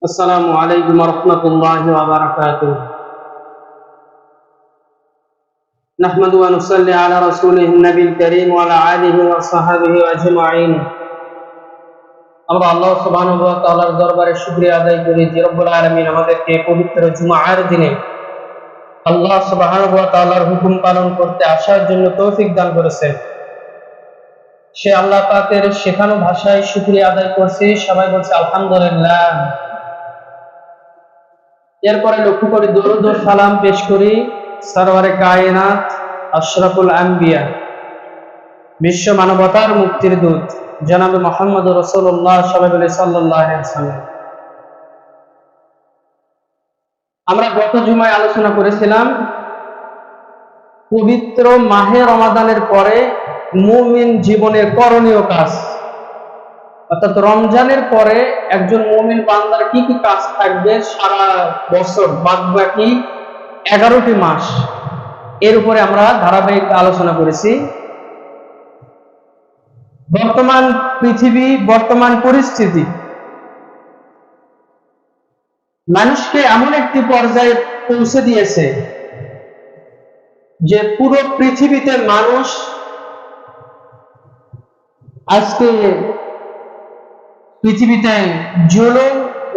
السلام عليكم ورحمة الله وبركاته. نحمد ونصلي على رسوله النبي الكريم وعلى آله وصحبه أجمعين. আমরা আল্লাহ সুবহানাহু ওয়া তাআলার দরবারে শুকরিয়া আদায় করি যে রব্বুল আলামিন আমাদেরকে পবিত্র জুমার দিনে আল্লাহ সুবহানাহু ওয়া তাআলার হুকুম পালন করতে আসার জন্য তৌফিক দান করেছেন। সে আল্লাহ পাকের শেখানো ভাষায় শুকরিয়া আদায় করছি, সবাই বলছে আলহামদুলিল্লাহ। এরপরে লক্ষ্য করে দরুদ ও সালাম পেশ করি সরওয়ারে কায়নাত আশরাফুল আম্বিয়া, বিশ্ব মানবতার মুক্তির দূত জনাবে মুহাম্মদ রাসূলুল্লাহ সাল্লাল্লাহু আলাইহি ওয়াসাল্লাম। আমরা গত জুমায় আলোচনা করেছিলাম পবিত্র মাহে রমাদানের পরে মুমিন জীবনের করণীয় কাজ, অর্থাৎ রমজানের পরে একজন মুমিন বান্দার কি কি কাজ থাকবে সারা বছর বাদবাকি 11টি মাস, এর উপরে আমরা ধারাবাহিক আলোচনা করেছি। বর্তমান পৃথিবী, বর্তমান পরিস্থিতি মানুষকে এমন একটি পর্যায়ে পৌঁছে দিয়েছে যে পুরো পৃথিবীতে মানুষ আজকে পৃথিবীতে জুলুম,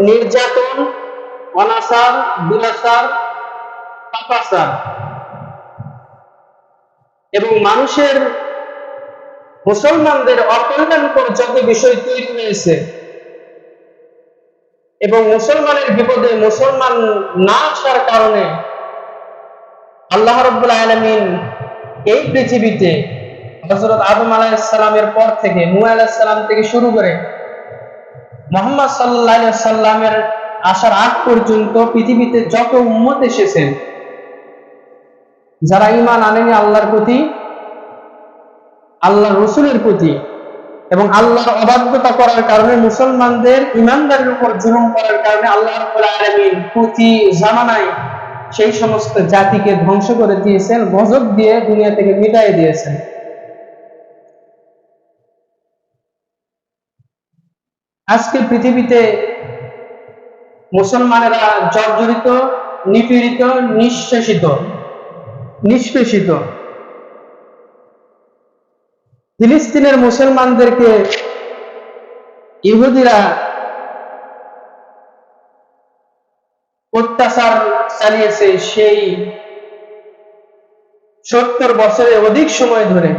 নির্যাতন, অনাচার, দুরাচার, পাপাচার এবং মানুষের মুসলমানদের অকল্যাণকর যত বিষয় তৈরি হয়েছে এবং মুসলমানের বিপদে মুসলমান না আসার কারণে আল্লাহ রাব্বুল আলামিন এই পৃথিবীতে হযরত আদম আলাইহিস সালামের পর থেকে নূহ আলাইহিস সালাম থেকে শুরু করে মুহাম্মদ সাল্লাল্লাহু আলাইহি ওয়াসাল্লামের আসার আগ পর্যন্ত পৃথিবীতে যত উম্মত এসেছেন, যারা ঈমান আনেনি আল্লাহর প্রতি, আল্লাহর রাসূলের প্রতি এবং আল্লাহর অবাধ্যতা করার কারণে মুসলমানদের ঈমানদারের উপর জুলুম করার কারণে আল্লাহ রাব্বুল আলামিন প্রতি জামানায় সেই সমস্ত জাতিকে ধ্বংস করে দিয়েছেন, গজব দিয়ে দুনিয়া থেকে মিটাই দিয়েছেন। আজকে পৃথিবীতে মুসলমানেরা জর্জরিত, নিপীড়িত, নিষ্পেষিত। ফিলিস্তিনের মুসলমানদেরকে ইহুদিরা অত্যাচার চালিয়েছে সেই 70 বছরের অধিক সময় ধরে।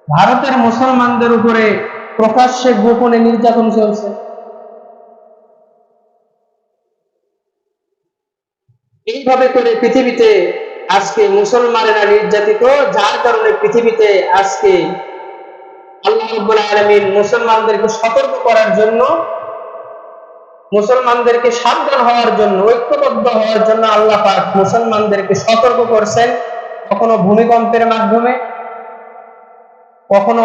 ভারতের মুসলমানদের উপরে প্রকাশ্যে গোপনে নির্যাতন চলছে। এইভাবে করে পৃথিবীতে আজকে মুসলমানেরা নির্যাতিত, যার কারণে পৃথিবীতে আজকে আল্লাহ রাব্বুল আলামিন মুসলমানদেরকে সতর্ক করার জন্য, মুসলমানদেরকে সাবধান হওয়ার জন্য, ঐক্যবদ্ধ হওয়ার জন্য আল্লাহ পাক মুসলমানদেরকে সতর্ক করছেন। কখনো ভূমিকম্পের মাধ্যমে, কখনো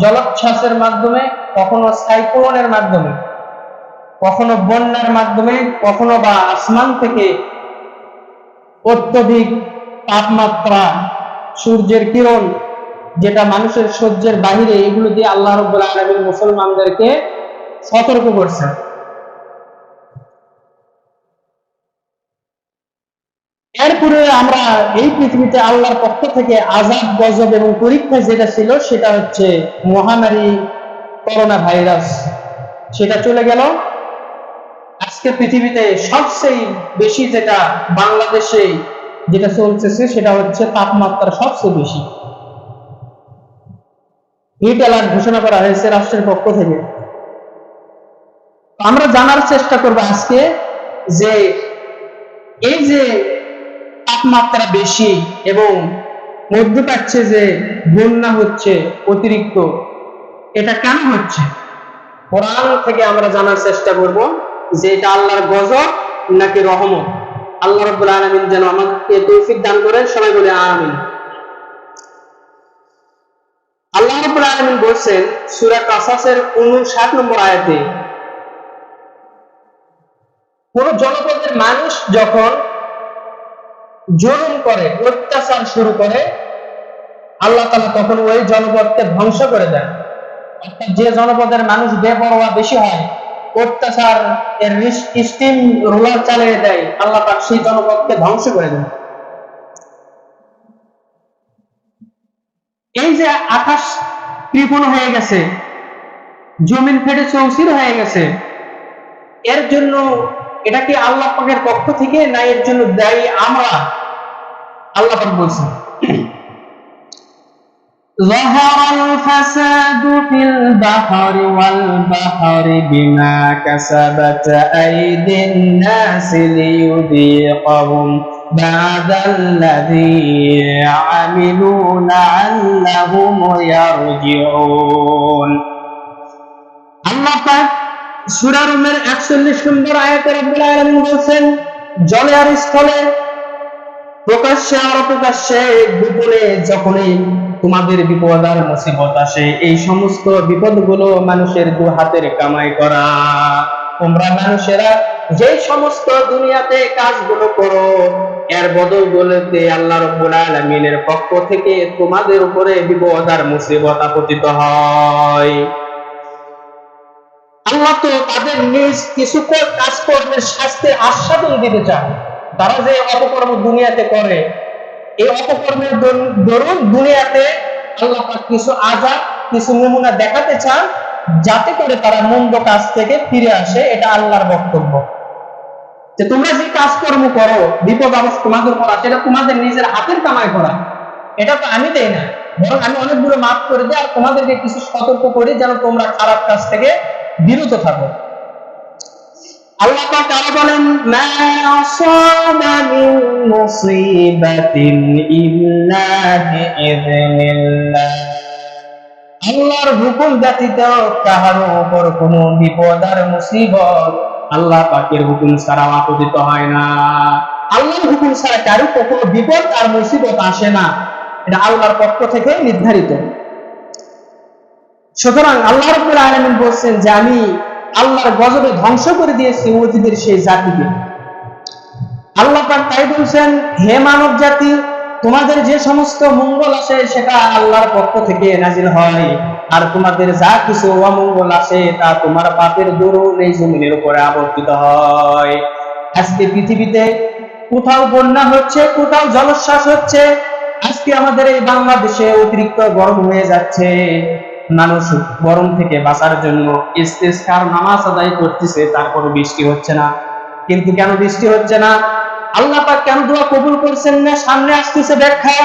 জলোচ্ছ্বাসের মাধ্যমে, কখনো সাইক্লোনের মাধ্যমে, কখনো বন্যার মাধ্যমে, কখনো বা আসমান থেকে অত্যধিক তাপমাত্রা, সূর্যের কিরণ যেটা মানুষের সহ্যের বাহিরে, এগুলো দিয়ে আল্লাহ রাব্বুল আলামিন মুসলমানদেরকে সতর্ক করছেন। এরপরে আমরা এই পৃথিবীতে আল্লাহর পক্ষ থেকে আযাব, গজব এবং পরীক্ষা যেটা ছিল সেটা হচ্ছে মহামারী করোনা ভাইরাস। সেটা চলে গেল। আজকে পৃথিবীতে সবচেয়ে বেশি যেটা বাংলাদেশে যেটা চলতেছে সেটা হচ্ছে তাপমাত্রা সবচেয়ে বেশি। হিট অ্যালার্ট ঘোষণা করা হয়েছে রাষ্ট্রের পক্ষ থেকে। আমরা জানার চেষ্টা করব আজকে যে এই যে তাপমাত্রা বেশি এবং মধ্যপ্রাচ্যে যে বন্যা হচ্ছে অতিরিক্ত, এটা কেন হচ্ছে? কোরআন থেকে আমরা জানার চেষ্টা করব যে এটা আল্লাহর গজব নাকি রহমত। আল্লাহ রাব্বুল আলামিন যেন আমাদেরকে তৌফিক দান করেন, সবাই বলে আমিন। আল্লাহ রাব্বুল আলামিন বলেন সূরা কাসাসের 59 নম্বর আয়াতে, কোন জনপদের মানুষ যখন জুলুম করে, অত্যাচার শুরু করে, আল্লাহ তাআলা তখন ওই জনপদকে ধ্বংস করে দেন। অর্থাৎ যে জনপদের মানুষ বেপরোয়া বেশি হয়, অত্যাচার এর স্টিম রোলার চালিয়ে দেয়, আল্লাহ পাক সেই জনপদকে ধ্বংস করে দেন। এই যে আকাশ কৃপণ হয়ে গেছে, জমিন ফেটে চৌচির হয়ে গেছে, এর জন্য এটা কি আল্লাহ পাকের পক্ষ থেকে, না এর জন্য দায়ী আমরা? আল্লাহ পাক বলছেন ظهر الفساد في البحر والبحر بما كسبت أيدي الناس ليذيقهم بعد الذي عملوا لعلهم يرجعون। আল্লাহ পাক সূরা রুমের 41 নম্বর আয়াতে রব্বুল আলামিন বলেন, জলে আর স্থলে, প্রকাশ্যে আর অপ্রকাশ্যে, গোপনে যখনই তোমাদের বিপদ আর মুসিবত আসে, এই সমস্ত বিপদগুলো মানুষের দু হাতের কামাই করা। তোমরা মানুষেরা যে সমস্ত দুনিয়াতে কাজগুলো করো, এর বদৌলতে আল্লাহ রাব্বুল আলামিনের পক্ষ থেকে তোমাদের উপরে বিপদ আর মুসিবত আপতিত হয়। আল্লাহ তো তাদের নিজ কিছু কাজকর্মের শাস্তির আস্বাদন দিতে চান। তারা যে অপকর্ম দুনিয়াতে করে, এই অপকর্মের দরুন দুনিয়াতে আল্লাহ পাক কিছু আযাব, কিছু নমুনা দেখাতে চান, যাতে করে তারা মন্দ কাজ থেকে ফিরে আসে। এটা আল্লাহর বক্তব্য যে তোমরা যে কাজকর্ম করো, বিপদ আপদ তোমাদের উপর আসে, এটা তোমাদের নিজের হাতের কামাই করা। এটা তো আমি দেই না, বরং আমি অনেকগুলো মাফ করে দিই আর তোমাদেরকে কিছু সতর্ক করি, যেন তোমরা খারাপ কাজ থেকে বিরত থাকো। আল্লাহ পাক আরো বলেন, মা আসাবা মিন মুসিবাতিন ইল্লা বিইذনিল্লাহ। আল্লাহর হুকুম ব্যতীত কাহারো উপর কোনো বিপদ আর মুসিবত আল্লাহ পাকের হুকুম ছাড়া আপতিত হয় না। আল্লাহর হুকুম ছাড়া কারো কোনো বিপদ আর মুসিবত আসে না, এটা আল্লাহর পক্ষ থেকে নির্ধারিত। সুতরাং আল্লাহ রাব্বুল আলামিন বলছেন যে আমি আল্লাহর গজবে ধ্বংস করে দিয়েছি অতীতের সেই জাতিকে। আল্লাহ পাক তাই বলছেন, হে মানব জাতি, তোমাদের যে সমস্ত মঙ্গল আসে সেটা আল্লাহর পক্ষ থেকে নাজিল হয়, আর তোমাদের যা কিছু অমঙ্গল আসে তা তোমার পাপের দরুন এই জমিনের উপরে আবর্তিত হয়। আজকে পৃথিবীতে কোথাও বন্যা হচ্ছে, কোথাও জলোচ্ছ্বাস হচ্ছে। আজকে আমাদের এই বাংলাদেশে অতিরিক্ত গরম হয়ে যাচ্ছে। মানুষ গরম থেকে বাঁচার জন্য ইস্তেসকার নামাজ আদায় করতেছে, তারপর বৃষ্টি হচ্ছে না। কিন্তু কেন বৃষ্টি হচ্ছে না? আল্লাহ পাক কেন দোয়া কবুল করছেন না? সামনে আসতেছে ব্যাখ্যা।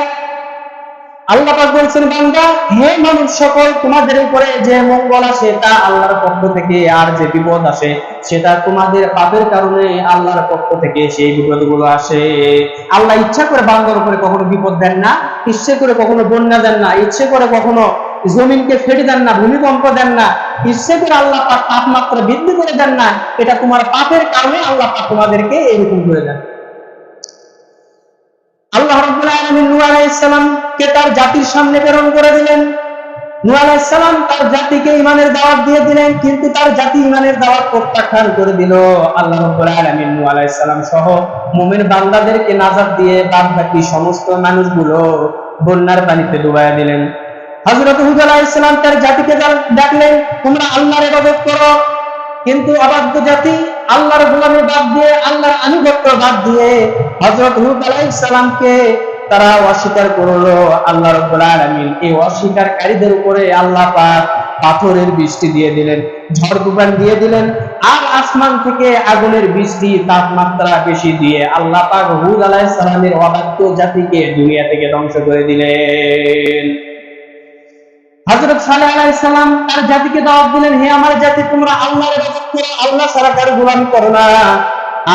আল্লাহ পাক বলছেন, বান্দা, হে মানুষ সকল, তোমাদের উপরে যে মঙ্গল আসে তা আল্লাহর পক্ষ থেকে, আর যে বিপদ আসে সেটা তোমাদের পাপের কারণে আল্লাহর পক্ষ থেকে সেই বিপদগুলো আসে। আল্লাহ ইচ্ছা করে বান্দার উপরে কখনো বিপদ দেন না, ইচ্ছে করে কখনো বন্যা দেন না, ইচ্ছে করে কখনো জমিনকে ফেটে দেন না, ভূমিকম্প দেন না, ইচ্ছে করে আল্লাহ পাক তাপমাত্রা বৃদ্ধি করে দেন না। এটা তোমার পাপের কারণে আল্লাহ পাক তোমাদেরকে এইরকম করে দেন। আল্লাহ রাব্বুল আলামিন নূহ আলাইহিস সালামকে তার জাতির সামনে প্রেরণ করে দিলেন। নূহ আলাইহিস সালাম তার জাতিকে ঈমানের দাওয়াত দিয়ে দিলেন, কিন্তু তার জাতি ঈমানের দাওয়াত প্রত্যাখ্যান করে দিল। আল্লাহ রাব্বুল আলামিন নূহ আলাইহিস সালাম সহ মুমিন বান্দাদেরকে নাজাত দিয়ে বাদ বাকি সমস্ত মানুষগুলো বন্যার পানিতে ডুবাইয়া দিলেন। হযরত হুদ আলাইহিস সালাম তার জাতিকে ডাকলেন, তোমরা আল্লাহর ইবাদত করো, কিন্তু অবাধ্য জাতি আল্লাহর গোলামি বাদ দিয়ে, আল্লাহর আনুগত্য বাদ দিয়ে হযরত হুদ আলাইহিস সালামকে তারা অস্বীকার করলো। আল্লাহ রাব্বুল আলামিন এই অস্বীকারীদের উপরে আল্লাহ পাক পাথরের বৃষ্টি দিয়ে দিলেন, ঝড় তুফান দিয়ে দিলেন, আর আসমান থেকে আগুনের বৃষ্টি, তাপমাত্রা বেশি দিয়ে আল্লাহ পাক হুদ আলাইহিস সালামের অবাধ্য জাতিকে দুনিয়া থেকে ধ্বংস করে দিলেন। হযরত সালেহ আলাইহিস সালাম তার জাতিকে দাওয়াত দিলেন, হে আমার জাতি, তোমরা আল্লাহর ইবাদত করো, আল্লাহ ছাড়া কারো গোলামি করো না।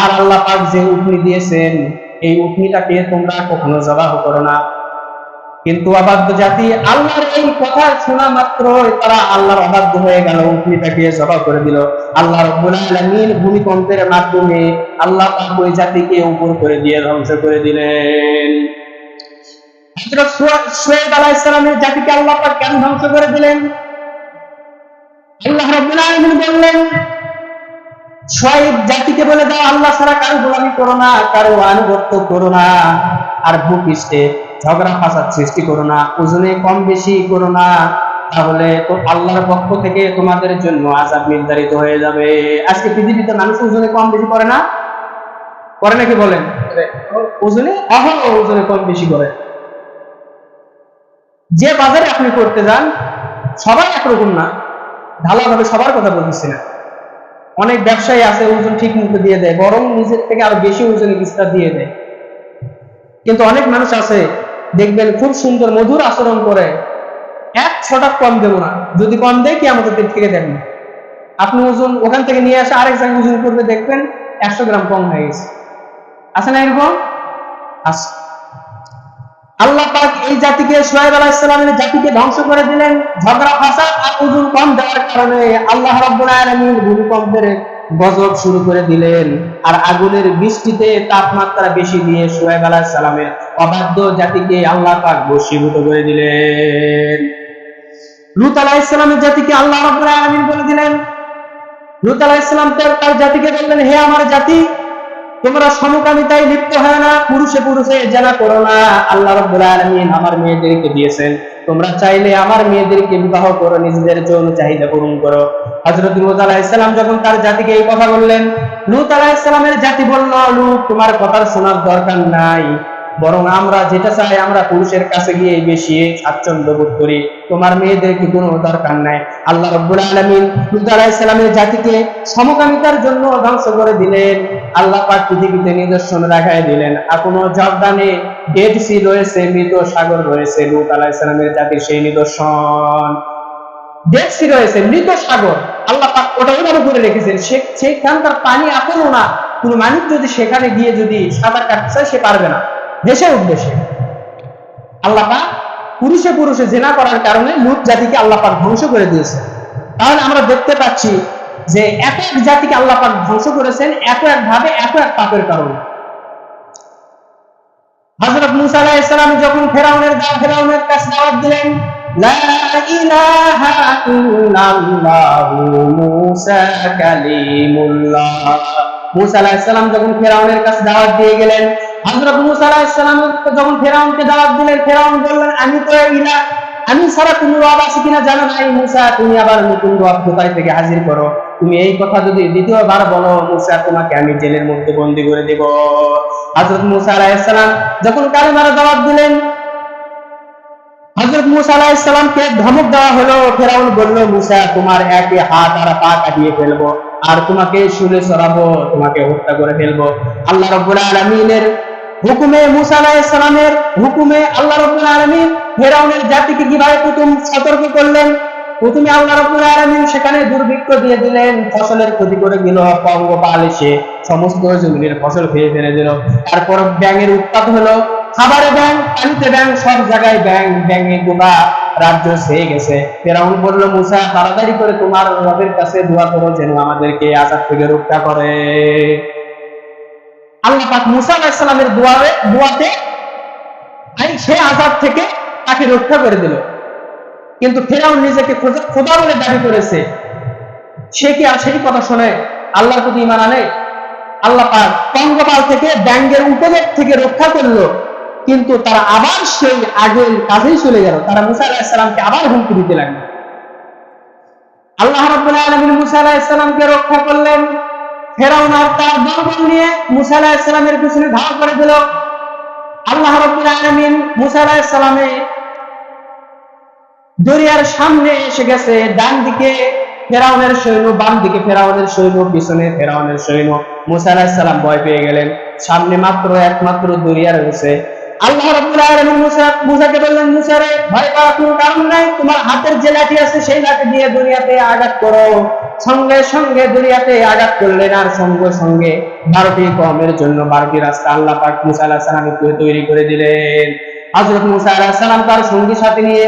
আর আল্লাহ পাক যে উটনি দিয়েছেন, এই উটনিটাকে তোমরা কখনো জবাহ করো না। কিন্তু অবাধ্য জাতি আল্লাহর এই কথা শোনা মাত্র তারা আল্লাহর অবাধ্য হয়ে গেল, উটনিটাকে জবাহ করে দিল। আল্লাহ রাব্বুল আলামিন ভূমিকম্পের মাধ্যমে আল্লাহ পাক ওই জাতিকে উপর করে দিয়ে ধ্বংস করে দিলেন। হযরত শুআয়ব আলাইহিস সালামের জাতিকে আল্লাহ পাক কেন ধ্বংস করে দিলেন? আল্লাহ রাব্বুল আলামিন বললেন, শুআয়ব জাতিকে বলে দাও, আল্লাহ ছাড়া কারো গোলামি করো না, কারো আনুগত্য করো না, আর ভূপৃষ্ঠে ঝগড়া ফাসাদ সৃষ্টি করো না, ওজনে কম বেশি করো না, তাহলে তো আল্লাহর পক্ষ থেকে তোমাদের জন্য আযাব নির্ধারিত হয়ে যাবে। আজকে পৃথিবীতে মানুষ ওজনে কম বেশি করে না? করে নাকি বলেন? ওজনে ওজনে কম বেশি করে। যে বাজারে আপনি করতে যান সবাই একরকম না, ঢালাভাবে সবার কথা বলতেছি না। অনেক ব্যবসায়ী আছে ওজন ঠিক মতো দিয়ে দেয়, বরং নিজের থেকে আরো বেশি ওজনে বিস্তার দিয়ে দেয়। কিন্তু অনেক মানুষ আছে দেখবেন খুব সুন্দর মধুর আচরণ করে, 1 টাকা কম দেবো না, যদি কম দেয় কি আমাদের পেট থেকে দেন। আপনি ওজন ওখান থেকে নিয়ে আসে আরেক জায়গায় ওজন করবে, দেখবেন 100 গ্রাম কম হয়ে গেছে। আছে না এরকম? আছে। আল্লাহ পাক এই জাতিকে, শুআয়ব আলাইহিস সালামের জাতিকে ধ্বংস করে দিলেন ঝগড়া ফাসাদ আর ওজন কম দেওয়ার কারণে। আল্লাহ রাব্বুল আলামিন ভূমিকম্পের গজব শুরু করে দিলেন, আর আগুনের বৃষ্টিতে তাপমাত্রা বেশি দিয়ে শুআয়ব আলাইহিস সালামের অবাধ্য জাতিকে আল্লাহ পাক বশীভূত করে দিলেন। লূত আলাইহিস সালামের জাতিকে আল্লাহ রাব্বুল আলামিন বলে দিলেন, লূত আলাইহিস সালাম তার জাতিকে বললেন, হে আমার জাতি, তোমরা সমকামিতায় লিপ্ত হয় না, পুরুষে পুরুষে জেনা করো না। আল্লাহ রাব্বুল আলামিন আমার মেয়েদেরকে দিয়েছেন, তোমরা চাইলে আমার মেয়েদেরকে বিবাহ করো, নিজেদের যৌন চাহিদা পূরণ করো। হযরত লূত আলাইহিস সালাম যখন তার জাতিকে এই কথা বললেন, লূত আলাইহিস সালামের জাতি বলল, লূত, তোমার কথা শোনার দরকার নাই, বরং আমরা যেটা চাই আমরা পুরুষের কাছে গিয়ে বেশি স্বাচ্ছন্দ্য বোধ করি, তোমার মেয়েদেরকে কোনো দরকার নাই। আল্লাহ রাব্বুল আলামিন লূত আলাইহিস সালামের জাতিকে সমকামিতার জন্য ধ্বংস করে দিলেন। আল্লাহ পাক পৃথিবীতে নিদর্শন দেখায় দিলেন, এখনো জর্দানে ডেড সি রয়েছে, মৃত সাগর রয়েছে, লূত আলাইহিস সালামের জাতির সেই নিদর্শন। ডেড সি রয়েছে, মৃত সাগর, আল্লাহ পাক ওটা ওইভাবে করে রেখেছেন, সেখানকার পানি এখনো না। কোনো মানুষ যদি সেখানে গিয়ে যদি সাঁতার কাটতে চায় সে পারবে না, দেশে উঠবে সে। আল্লাহ পাক পুরুষে পুরুষে জেনা করার কারণে লূত জাতিকে আল্লাহ পাক ধ্বংস করে দিয়েছে। তাহলে আমরা দেখতে পাচ্ছি যে এক এক জাতিকে আল্লাহ পাক ধ্বংস করেছেন এক এক ভাবে, এক এক পাপের কারণে। হযরত মূসা আলাইহিস সালাম যখন ফেরাউনের কাছে দাওয়াত দিলেন, লা ইলাহা ইল্লাল্লাহু মূসা কালিমুল্লাহ, মূসা আলাইহিস সালাম যখন ফেরাউনের কাছে দাওয়াত দিয়ে গেলেন, হযরত মূসা আলাইহিস সালাম যখন ফেরাউনকে দাওয়াত দিলেন, ফেরাউন বললেন, আমি তো ইলাহ, আমি ছাড়া কোনো রব আছে কিনা জানো নাই। মূসা, তুমি আবার নতুন রব কোথায় থেকে হাজির করো? তুমি এই কথা যদি দ্বিতীয়বার বলো, মূসা, তোমাকে আমি জেলের মধ্যে বন্দী করে দেব। হযরত মূসা আলাইহিস সালাম যখন কালেমার দাওয়াত দিলেন, হযরত মূসা আলাইহিস সালামকে ধমক দেওয়া হলো। ফেরাউন বলল, মূসা, তোমার একই হাত আর পা কাটিয়ে ফেলবো, আর তোমাকে শুলে চড়াবো, তোমাকে হত্যা করে ফেলবো। আল্লাহ রাব্বুল আলামিনের হুকুমে, মূসা আলাইহিস সালামের হুকুমে আল্লাহ রাব্বুল আলামিন ফেরাউনের জাতিকে কিভাবে প্রথম সতর্ক করলেন? প্রথমে আল্লাহ রাব্বুল আলামিন সেখানে দুর্ভিক্ষ দিয়ে দিলেন, ফসলের ক্ষতি করে দিল, পঙ্গপাল এসে সমস্ত জমির ফসল খেয়ে ফেলে দিল। তারপর ব্যাঙের উৎপাত হলো, খাবারে ব্যাঙ, পানিতে ব্যাঙ, সব জায়গায় ব্যাঙ, ব্যাঙে গোটা রাজ্য ছেয়ে গেছে। ফেরাউন বলল, মূসা, তাড়াতাড়ি করে তোমার রবের কাছে দোয়া করো যেন আমাদেরকে আযাব থেকে রক্ষা করে। আল্লাহ পাক মূসা আলাইহিস সালামের দোয়াতে সে আযাব থেকে তাকে রক্ষা করে দিল। কিন্তু ফেরাউন নিজেকে খোদা বলে দাবি করেছে, সে কি আর সেই কথা শুনে আল্লাহর প্রতি ঈমান আনে? আল্লাহ পাক পঙ্গপাল থেকে, ব্যাঙের উপদ্রব থেকে রক্ষা করলো, কিন্তু তারা আবার সেই আগের কাজেই চলে গেল। তারা মূসা আলাইহিস সালামকে আবার হুমকি দিতে লাগলো। আল্লাহ রাব্বুল আলামিন মূসা আলাইহিস সালামকে রক্ষা করলেন। ফেরাউন আর তার দলবল নিয়ে মূসা আলাইহিস সালামের পিছনে ধাওয়া করে দিল। আল্লাহ রাব্বুল আলামিন মূসা আলাইহিস সালামের দরিয়ার সামনে এসে গেছে, ডান দিকে ফেরাউনের সৈন্য, বাম দিকে ফেরাউনের সৈন্য, পিছনে ফেরাউনের সৈন্য। মূসা আলাইহিস সালাম ভয় পেয়ে গেলেন, সামনে একমাত্র দরিয়া রয়েছে। আল্লাহ রাব্বুল আলামিন মূসাকে বললেন, মূসা রে, ভয় পাওয়ার কোনো কারণ নাই, তোমার হাতের যে লাঠি আছে সেই লাঠি দিয়ে দরিয়াতে আঘাত করো। সঙ্গে সঙ্গে দরিয়াতে আঘাত করলেন, আর সঙ্গে সঙ্গে 12টি কওমের জন্য 12টি রাস্তা আল্লাহ পাক মূসা আলাইহিস সালামকে তৈরি করে দিলেন। হযরত মূসা আলাইহিস সালাম তার সঙ্গী সাথী নিয়ে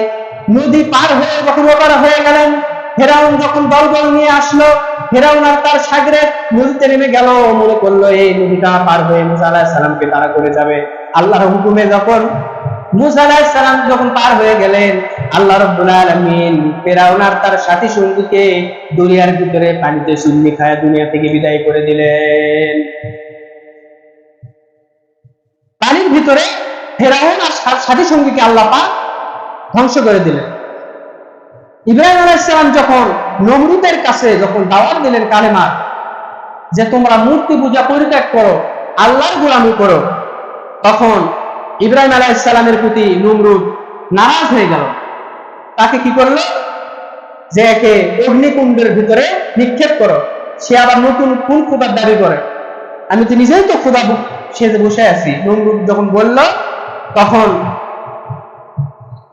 নদী পার হয়ে যখন ওপার হয়ে গেলেন, ফেরাউন যখন দলবল নিয়ে আসলো, ফেরাউন আর তার সাগরে নদীতে নেমে গেল, মনে করলো এই নদীটা পার হয়ে মূসা আলাইহিস সালামকে তাড়া করে যাবে। আল্লাহর হুকুমে যখন মূসা আলাইহিস সালাম যখন পার হয়ে গেলেন, আল্লাহ রাব্বুল আলামিন ফেরাউন আর তার সাথী সঙ্গীকে দরিয়ার ভিতরে পানিতে চুল্লি খায় দুনিয়া থেকে বিদায় করে দিলেন। পানির ভিতরে ফেরাউন আর সাথী সঙ্গীকে আল্লাহ পাক ধ্বংস করে দিলেন। ইব্রাহিম আলাইহিস সালাম যখন নমরুদের কাছে যখন দাওয়াত দিলেন কালেমা, যে তোমরা মূর্তি পূজা পরিত্যাগ করো, আল্লাহর গোলামি করো, তখন ইব্রাহিম আলাইহিস সালামের প্রতি নমরুদ নারাজ হয়ে গেল। তাকে কি করলো, যে একে অগ্নিকুণ্ডের ভিতরে নিক্ষেপ করো। সে আবার নতুন কোন খোদার দাবি করে, আমি তো নিজেই তো খোদা সেজে বসে আছি। নমরুদ যখন বলল, তখন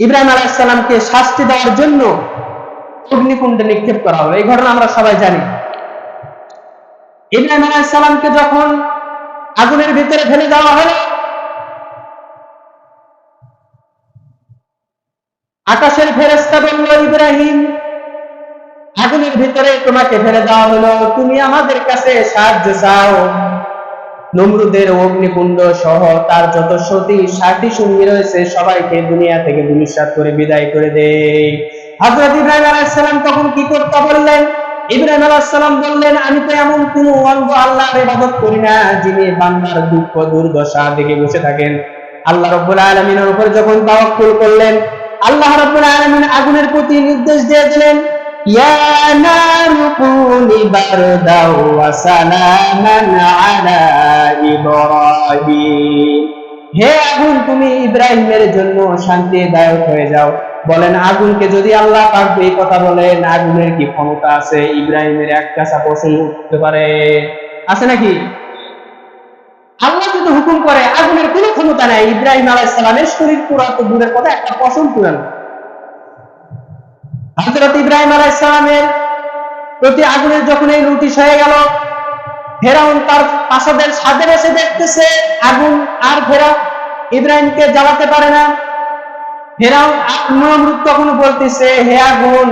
ইব্রাহিম আলাইহিস সালামকে শাস্তি দেওয়ার জন্য অগ্নিকুণ্ডে নিক্ষেপ করা হলো। এই ঘটনা আমরা সবাই জানি। ইব্রাহিম আলাইহিস সালামকে যখন আগুনের ভিতরে ফেলে দেওয়া হলো, আকাশের ফেরেশতা বলল, ইব্রাহিম, আগুনের ভিতরে তোমাকে ফেলে দেওয়া হলো, তুমি আমাদের কাছে সাহায্য চাও। নমরুদের অগ্নিকুণ্ড সহ তার যত সাথী সঙ্গী রয়েছে সবাইকে দুনিয়া থেকে ধূলিসাৎ করে বিদায় করে দেয়। হযরত ইব্রাহিম আলাইহিস সালাম তখন কি করতে বললেন? ইব্রাহিম আলাইহিস সালাম বললেন, আমি তো এমন কোন অন্ধ আল্লাহর ইবাদত করি না যিনি বান্দার দুঃখ দুর্দশা দেখে বসে থাকেন। আল্লাহ রাব্বুল আলামিনের উপর যখন তাওয়াক্কুল করলেন, আল্লাহ রাব্বুল আলামিন আগুনের প্রতি নির্দেশ দিয়ে দিলেন, ইয়া নারু কুনি বারদাও ওয়া সালামান আলা ইব্রাহিম। হে আগুন, তুমি ইব্রাহিমের জন্য শান্তিদায়ক হয়ে যাও। বলেন, আগুনকে যদি আল্লাহ পাক এই কথা বলেন, আগুনের কি ক্ষমতা আছে ইব্রাহিমের এক কাঁচা পশম উঠতে পারে? আছে নাকি? আল্লাহ যদি হুকুম করে, আগুনের কোনো ক্ষমতা নাই ইব্রাহিম আলাইহিস সালামের শরীর পুরা তো দূরের কথা, একটা পশম পুরান। হযরত ইব্রাহিম আলাইহিস সালামের প্রতি আগুনের যখন এই নোটিশ হয়ে গেল, ফেরাউন তার প্রাসাদের ছাদে বসে দেখতেছে আগুন, আর ফেরাউন ইব্রাহিমকে জ্বালাতে পারে না। ফেরাউন নমরুদ তখন বলতেছে, হে আগুন,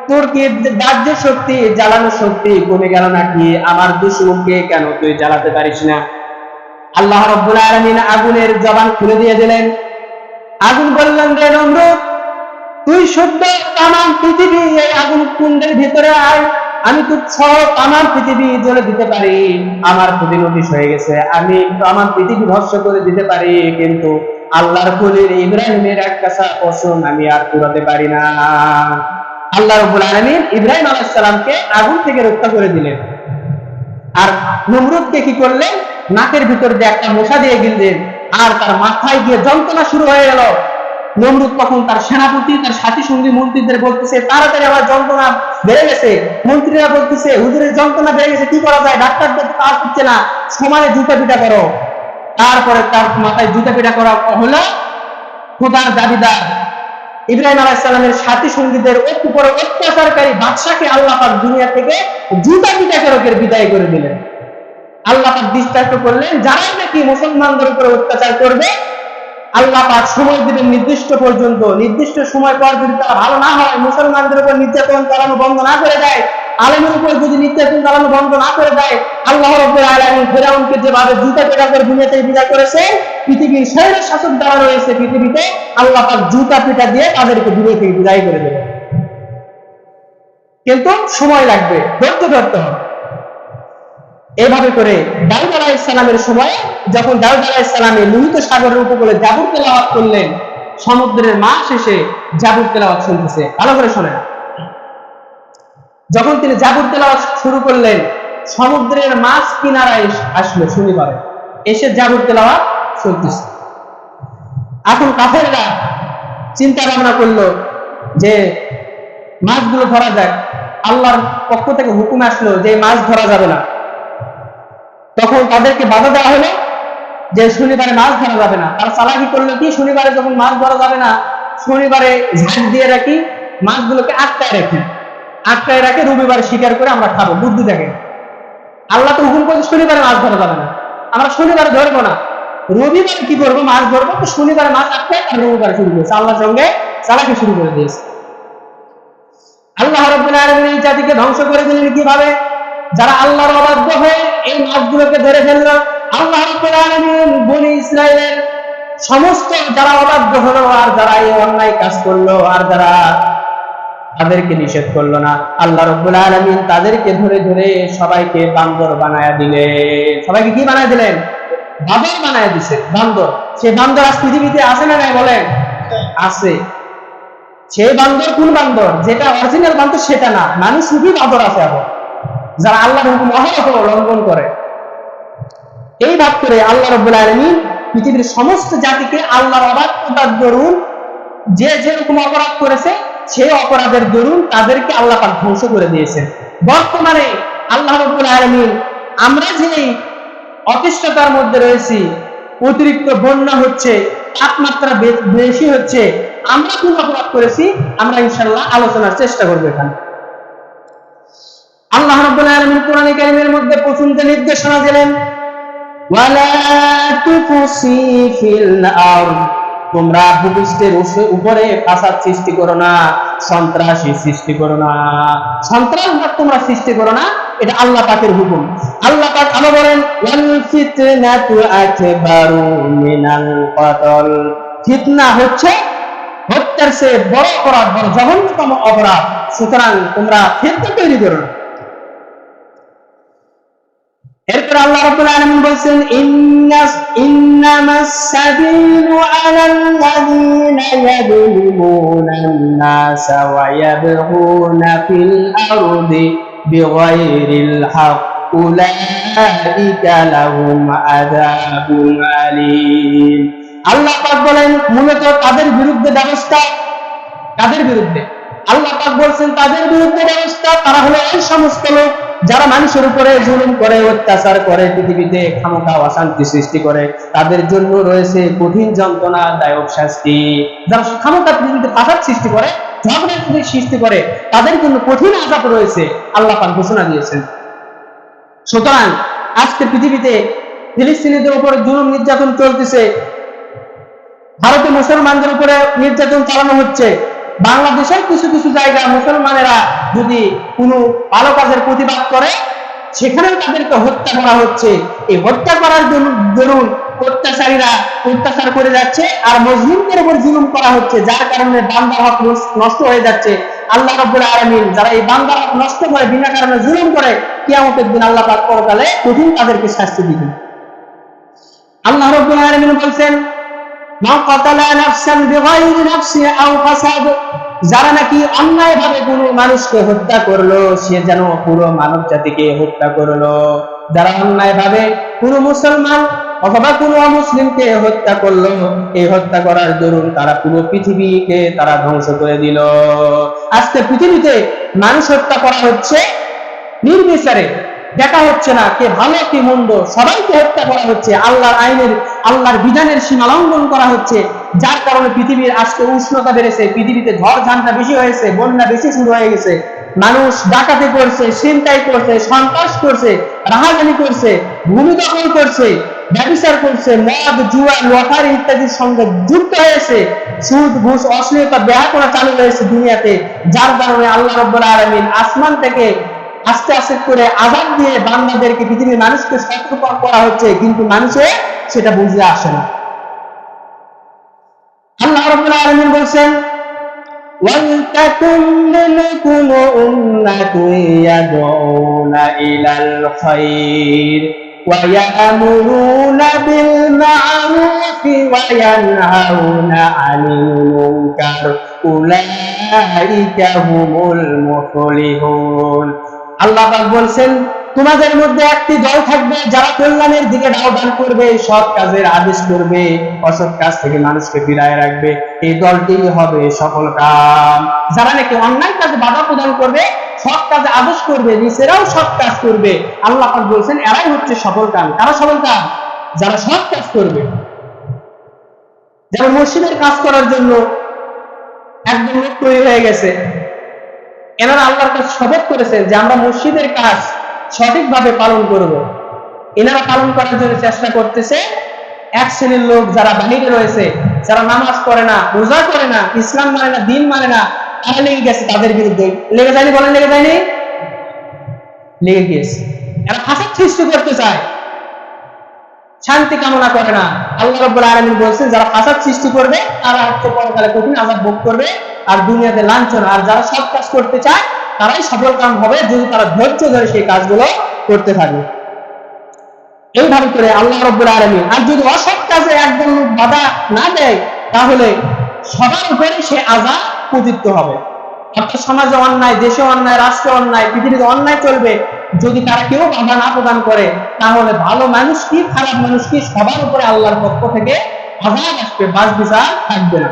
তোর কি বাহ্য শক্তি, জ্বালানোর শক্তি কমে গেল নাকি? আমার দুশমনকে কেন তুই জ্বালাতে পারিস না? আল্লাহ রাব্বুল আলামিন আগুনের জবান খুলে দিয়ে দিলেন। আগুন বললেন, রে নমরুদ, তুই শুদ্ধ তামাম পৃথিবী এই আগুন কুণ্ডের ভিতরে আয়, আমি তো তামাম পৃথিবী জ্বলে দিতে পারি। আমার প্রতি নোটিশ হয়ে গেছে, আমি আমার পৃথিবী ধ্বংস করে দিতে পারি, কিন্তু আল্লাহর খলিল ইব্রাহিমের এক কাঁচা পশম আমি আর পুরাতে পারি না। আল্লাহ রাব্বুল আলামিন ইব্রাহিম আলাইহিস সালামকে আগুন থেকে রক্ষা করে দিলেন। আর নমরুদকে কি করলেন? নাকের ভিতর দিয়ে একটা মশা দিয়ে গিললেন, আর তার মাথায় গিয়ে যন্ত্রণা শুরু হয়ে গেল। নমরুদ তখন তার সেনাপতি, তার সাথী সঙ্গী মন্ত্রীদের বলতেছে, তাড়াতাড়ি আমার যন্ত্রণা বেড়ে গেছে। মন্ত্রীরা বলতেছে, হুজুরের যন্ত্রণা বেড়ে গেছে, কি করা যায়? ডাক্তারদের তো কাজ হচ্ছে না, সমানে জুতা পিটা করো। তারপরে তার মাথায় জুতা পিটা করা হলো। খোদার দাবিদার ইব্রাহিম আলাইহিস সালামের সাথী সঙ্গীদের উপর অত্যাচারকারী বাদশাকে আল্লাহ পাক দুনিয়া থেকে জুতা পিটা করে বিদায় করে দিলেন। আল্লাহ পাক দৃষ্টান্ত করলেন, যারাই নাকি মুসলমানদের উপর অত্যাচার করবে, আল্লাহ পাক সময় দিবেন নির্দিষ্ট পর্যন্ত। নির্দিষ্ট সময় পর যদি তারা ভালো না হয়, মুসলমানদের উপর নির্যাতন চালানো বন্ধ না করে দেয়, আলেমের উপর যদি নির্যাতন চালানো বন্ধ না করে দেয়, আল্লাহ রাব্বুল আলামিন ফিরাউনকে যেভাবে জুতা পেটা করে দুনিয়া থেকে বিদায় করেছে, পৃথিবীর স্বৈর শাসক যারা রয়েছে পৃথিবীতে, আল্লাহ পাক জুতা পিটা দিয়ে তাদেরকে দুনিয়া থেকে বিদায় করে দেবে। কিন্তু সময় লাগবে, ধৈর্য ধরতে হবে। এভাবে করে দাউদ আলাইহিস সালামের সময় যখন দাউদ আলাইহিস সালাম লোহিত সাগরের উপকূলে জাবুর তেলাওয়াত করলেন, সমুদ্রের মাছ এসে জাবুর তেলাওয়াত শুনতেছে। ভালো করে শোনেন, যখন তিনি জাবুর তেলাওয়াত শুরু করলেন, সমুদ্রের মাছ কিনারায় আসলো শনিবারে, এসে জাবুর তেলাওয়াত শুনতেছে। এখন কাফেররা চিন্তা ভাবনা করলো যে মাছগুলো ধরা যাক। আল্লাহর পক্ষ থেকে হুকুম আসলো যে মাছ ধরা যাবে না। তখন তাদেরকে বাধা দেওয়া হলো যে শনিবারে মাছ ধরা যাবে না। তারা চালাকি করলো কি, শনিবারে যখন মাছ ধরা যাবে না, শনিবারে ঝাঁক দিয়ে রাখি, মাছগুলোকে আটকায় রাখে, রবিবারে শিকার করে আমরা খাবো। বুদ্ধি দেখে, আল্লাহ তো হুকুম করছে শনিবারে মাছ ধরা যাবে না, আমরা শনিবারে ধরবো না, রবিবারে কি করবো? মাছ ধরবো। তো শনিবারে মাছ আটকায় আর রবিবারে শুরু করেছে, আল্লাহর সঙ্গে চালাকি শুরু করে দিয়েছে। আল্লাহ রাব্বুল আলামিন এই জাতিকে ধ্বংস করে দিলেন কিভাবে? যারা আল্লাহর অবাধ্য হয়ে এই মাছগুলোকে ধরে ফেললো। আল্লাহ রাব্বুল আলামিন বনি ইসরাইলের সমস্ত যারা অবাধ্য হলো, আর যারা এই অন্যায় কাজ করলো, আর যারা তাদেরকে নিষেধ করলো না, আল্লাহ রাব্বুল আলামিন তাদেরকে ধরে ধরে সবাইকে বান্দর বানায়া দিলেন। সবাইকে কি বানায় দিলেন? বান্দর বানায় দিছে। বান্দর, সে বান্দর আজ পৃথিবীতে আছে না নাই বলেন? আছে। সেই বান্দর কোন বান্দর? যেটা অরিজিনাল বান্দর সেটা না, মানুষ রূপী বান্দর আছে আবার, যারা আল্লাহর হুকুম অহরহ লঙ্ঘন করে। এই ভাব করে আল্লাহ রাব্বুল আলামিন পৃথিবীর সমস্ত জাতিকে আল্লাহর অবাধ্যতার দরুন যে যেরকম অপরাধ করেছে সেই অপরাধের দরুন তাদেরকে আল্লাহ পাক ধ্বংস করে দিয়েছেন। বর্তমানে আল্লাহ রাব্বুল আলামিন আমরা যে অতিষ্ঠতার মধ্যে রয়েছি, অতিরিক্ত বন্যা হচ্ছে, তাপমাত্রা বেশি হচ্ছে, আমরা কোন অপরাধ করেছি আমরা ইনশাআল্লাহ আলোচনার চেষ্টা করব। এখানে আল্লাহ রাব্বুল আলামিন কোরআনে কারীমের মধ্যে প্রথম যে নির্দেশনা দিলেন, ওয়ালা তুফসি ফিল আরদ, তোমরা ভূপৃষ্ঠের উপরে ফাসাদ সৃষ্টি করো না, সন্ত্রাসী সৃষ্টি করো না, সন্ত্রাসবাদ তোমরা সৃষ্টি করো না, এটা আল্লাহ পাকের হুকুম। আল্লাহ পাক আবার বলেন, ওয়াল ফিতনাতু আকবারু মিনাল কতল, ফিতনা হচ্ছে হত্যার চেয়ে বড় অপরাধ, বড় জঘন্যতম অপরাধ, সুতরাং তোমরা ফিতনা তৈরি করো না। এরপর আল্লাহ রাব্বুল আলামিন বলেন, ইন্নামাস সাবিলু আলাল্লাযীনা ইয়াযলিমুনান নাসা ওয়া ইয়াবগুনা ফিল আরদি বিগাইরিল হক উলাইকা লাহুম আযাবুন আলীম। আল্লাহ পাক বলেন মূলত তাদের বিরুদ্ধে ব্যবস্থা, কাদের বিরুদ্ধে? আল্লাহ পাক বলছেন তাদের বিরুদ্ধে ব্যবস্থা, তারা হলো এই সমস্ত লোক যারা মানুষের উপরে জুলুম করে, অত্যাচার করে, পৃথিবীতে খামখা অশান্তি সৃষ্টি করে, তাদের জন্য রয়েছে কঠিন যন্ত্রণাদায়ক শাস্তি। যারা খামখা পৃথিবীতে ফাসাদ সৃষ্টি করে, ঝগড়া সৃষ্টি করে, তাদের জন্য কঠিন আযাব রয়েছে, আল্লাহ পাক ঘোষণা দিয়েছেন। সুতরাং আজকে পৃথিবীতে ফিলিস্তিনিদের উপরে জুলুম নির্যাতন চলতেছে, ভারতে মুসলমানদের উপরে নির্যাতন চালানো হচ্ছে, বাংলাদেশের কিছু কিছু জায়গা মুসলমানেরা যদি কোনো ভালো কাজের প্রতিবাদ করে সেখানেও তাদেরকে হত্যা করা হচ্ছে। এই হত্যা করার দরুন অত্যাচারীরা অত্যাচার করে যাচ্ছে আর মুসলিমদের উপর জুলুম করা হচ্ছে, যার কারণে বান্দার হক নষ্ট হয়ে যাচ্ছে। আল্লাহ রাব্বুল আলামিন যারা এই বান্দার হক নষ্ট করে, বিনা কারণে জুলুম করে, কিয়ামতের দিন আল্লাহ পাক পরকালে কঠিন তাদেরকে শাস্তি দিবেন। আল্লাহ রাব্বুল আলামিন বলেন, মা কাতালা নাফসান বিগাইরি নাফসি আও ফাসাদ, যারা নাকি অন্যায়ভাবে কোনো মানুষকে হত্যা করলো সে যেন পুরো মানব জাতিকে হত্যা করলো। যারা অন্যায়ভাবে কোনো মুসলমান অথবা কোনো অমুসলিমকে হত্যা করলো, এই হত্যা করার দরুন তারা পুরো পৃথিবীকে তারা ধ্বংস করে দিল। আজকে পৃথিবীতে মানুষ হত্যা করা হচ্ছে নির্বিচারে, দেখা হচ্ছে না কে ভালো কে মন্দ, সবাইকে হত্যা করা হচ্ছে, আল্লাহর আইনের আল্লাহর বিধানের সীমা লঙ্ঘন করা হচ্ছে, যার কারণে পৃথিবীর আজকে উষ্ণতা বেড়েছে, পৃথিবীতে ঝড় ঝান্ডা বেশি হয়েছে, বন্যা বেশি শুরু হয়ে গেছে, মানুষ ডাকাতি করছে, ছিনতাই করছে, সন্ত্রাস করছে, রাহাজানি করছে, ভূমি দখল করছে, ব্যভিচার করছে, মদ জুয়া লটারি ইত্যাদির সঙ্গে যুক্ত হয়েছে, সুদ ঘুষ অশ্লীলতা বেহাপনা চালু হয়েছে দুনিয়াতে, যার কারণে আল্লাহ রাব্বুল আলামিন আসমান থেকে আস্তে আস্তে করে আযাব দিয়ে বান্দাদেরকে, পৃথিবীর মানুষকে সতর্ক করা হচ্ছে, কিন্তু মানুষে সেটা বুঝতে আসে না। আল্লাহ রাব্বুল আলামিন বলেন, ওয়ালতাকুম মিনকুম উম্মাতুন ইয়াদউনা ইলাল খায়র ওয়া ইয়া'মুরুনা বিল মা'রুফি ওয়া ইয়ানহাউনা আনিল মুনকার উলাইকা হুমুল মুফলিহুন। আল্লাহ পাক বলছেন, তোমাদের মধ্যে একটি দল থাকবে যারা কল্যাণের দিকে আহ্বান করবে, সৎ কাজের আদেশ করবে, অসৎ কাজ থেকে মানুষকে ফিরায় রাখবে, এই দলটিই হবে সফল কাম। যারা নাকি অন্যায় কাজে বাধা প্রদান করবে, সৎ কাজে আদেশ করবে, নিজেরাও সৎ কাজ করবে, আল্লাহ পাক বলছেন এরাই হচ্ছে সফল কাম। কারা সফল কাম? যারা সৎ কাজ করবে। যেমন মসজিদের কাজ করার জন্য একজন লোক তৈরি হয়ে গেছে, এনারা আল্লাহর কাছে শপথ করেছেন যে আমরা মসজিদের কাজ সঠিকভাবে পালন করব। এনারা পালন করার জন্য চেষ্টা করতেছে। এক শ্রেণীর লোক যারা বাহিরে রয়েছে, যারা নামাজ পড়ে না, রোজা করে না, ইসলাম মানে না, দিন মানে না, তারা লেগে গেছে তাদের বিরুদ্ধে। লেগে যায়নি? বলেন লেগে যায়নি? লেগে গিয়েছে। এরা ফাসাদ সৃষ্টি করতে চায়, শান্তি কামনা করে না। আল্লাহ রাব্বুল আলামিন বলেছেন যারা ফাসাদ সৃষ্টি করবে তারা হচ্ছে পরকালে কঠিন আযাব ভোগ করবে আর দুনিয়াতে লাঞ্ছনা। আর যারা সৎ কাজ করতে চায় তারাই সফল কাম হবে, যদি তারা ধৈর্য ধরে সেই কাজগুলো করতে থাকে। এইভাবে করে আল্লাহ রাব্বুল আলামিন, আর যদি অসৎ কাজে একজন লোক বাধা না দেয় তাহলে সবার উপরে সে আযাব পতিত হবে। অর্থাৎ সমাজে অন্যায়, দেশে অন্যায়, রাষ্ট্রে অন্যায়, পৃথিবীতে অন্যায় চলবে, যদি তারা কেউ বাধা না প্রদান করে, তাহলে ভালো মানুষ কি খারাপ মানুষ কি সবার উপরে আল্লাহর পক্ষ থেকে আযাব আসবে, বাস বিচার থাকবে না।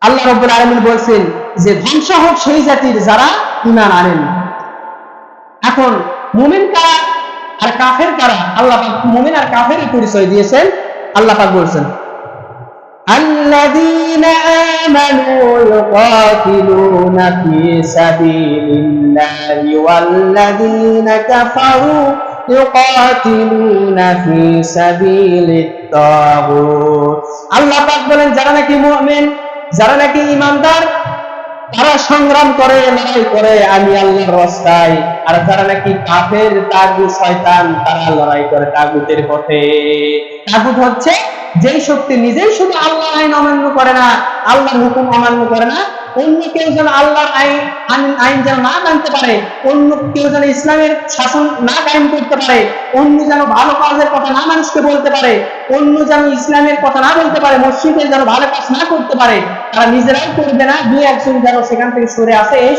আল্লাহ রাব্বুল আলামিন বলছেন যে ধ্বংস হোক সেই জাতির যারা ঈমান আনেন। এখন মুমিন কারা আর কাফের কারা? আল্লাহ পাক মুমিন আর কাফেরের পরিচয় দিয়েছেন। আল্লাহ পাক বলছেন الذين آمنوا يقاتلون في سبيل الله والذين كفروا يقاتلون في سبيل الطاغوت। আল্লাহ পাক বলেন যারা নাকি মুমিন, যারা নাকি ঈমানদার, তারা সংগ্রাম করে, লড়াই করে আমি আল্লাহর রাস্তায়। আর যারা নাকি কাফের, তাগুত, শয়তান, তারা লড়াই করে তাগুতের পথে। তাগুত হচ্ছে যেই শক্তি নিজেই শুধু আল্লাহর আইন অমান্য করে না, আল্লাহর হুকুম অমান্য করে না, অন্য কেউ যেন আল্লাহর আইন যেন না মানতে পারে, অন্য কেউ যেন ইসলামের শাসন না কায়েম করতে পারে, অন্য যেন ভালো কাজের কথা না মানুষকে বলতে পারে, অন্য যেন ইসলামের কথা না বলতে পারে, মসজিদে যেন ভালো কাজ না করতে পারে, তারা নিজেরাই করবে না, দুই একজন যেন সেখান থেকে সরে আসে, এই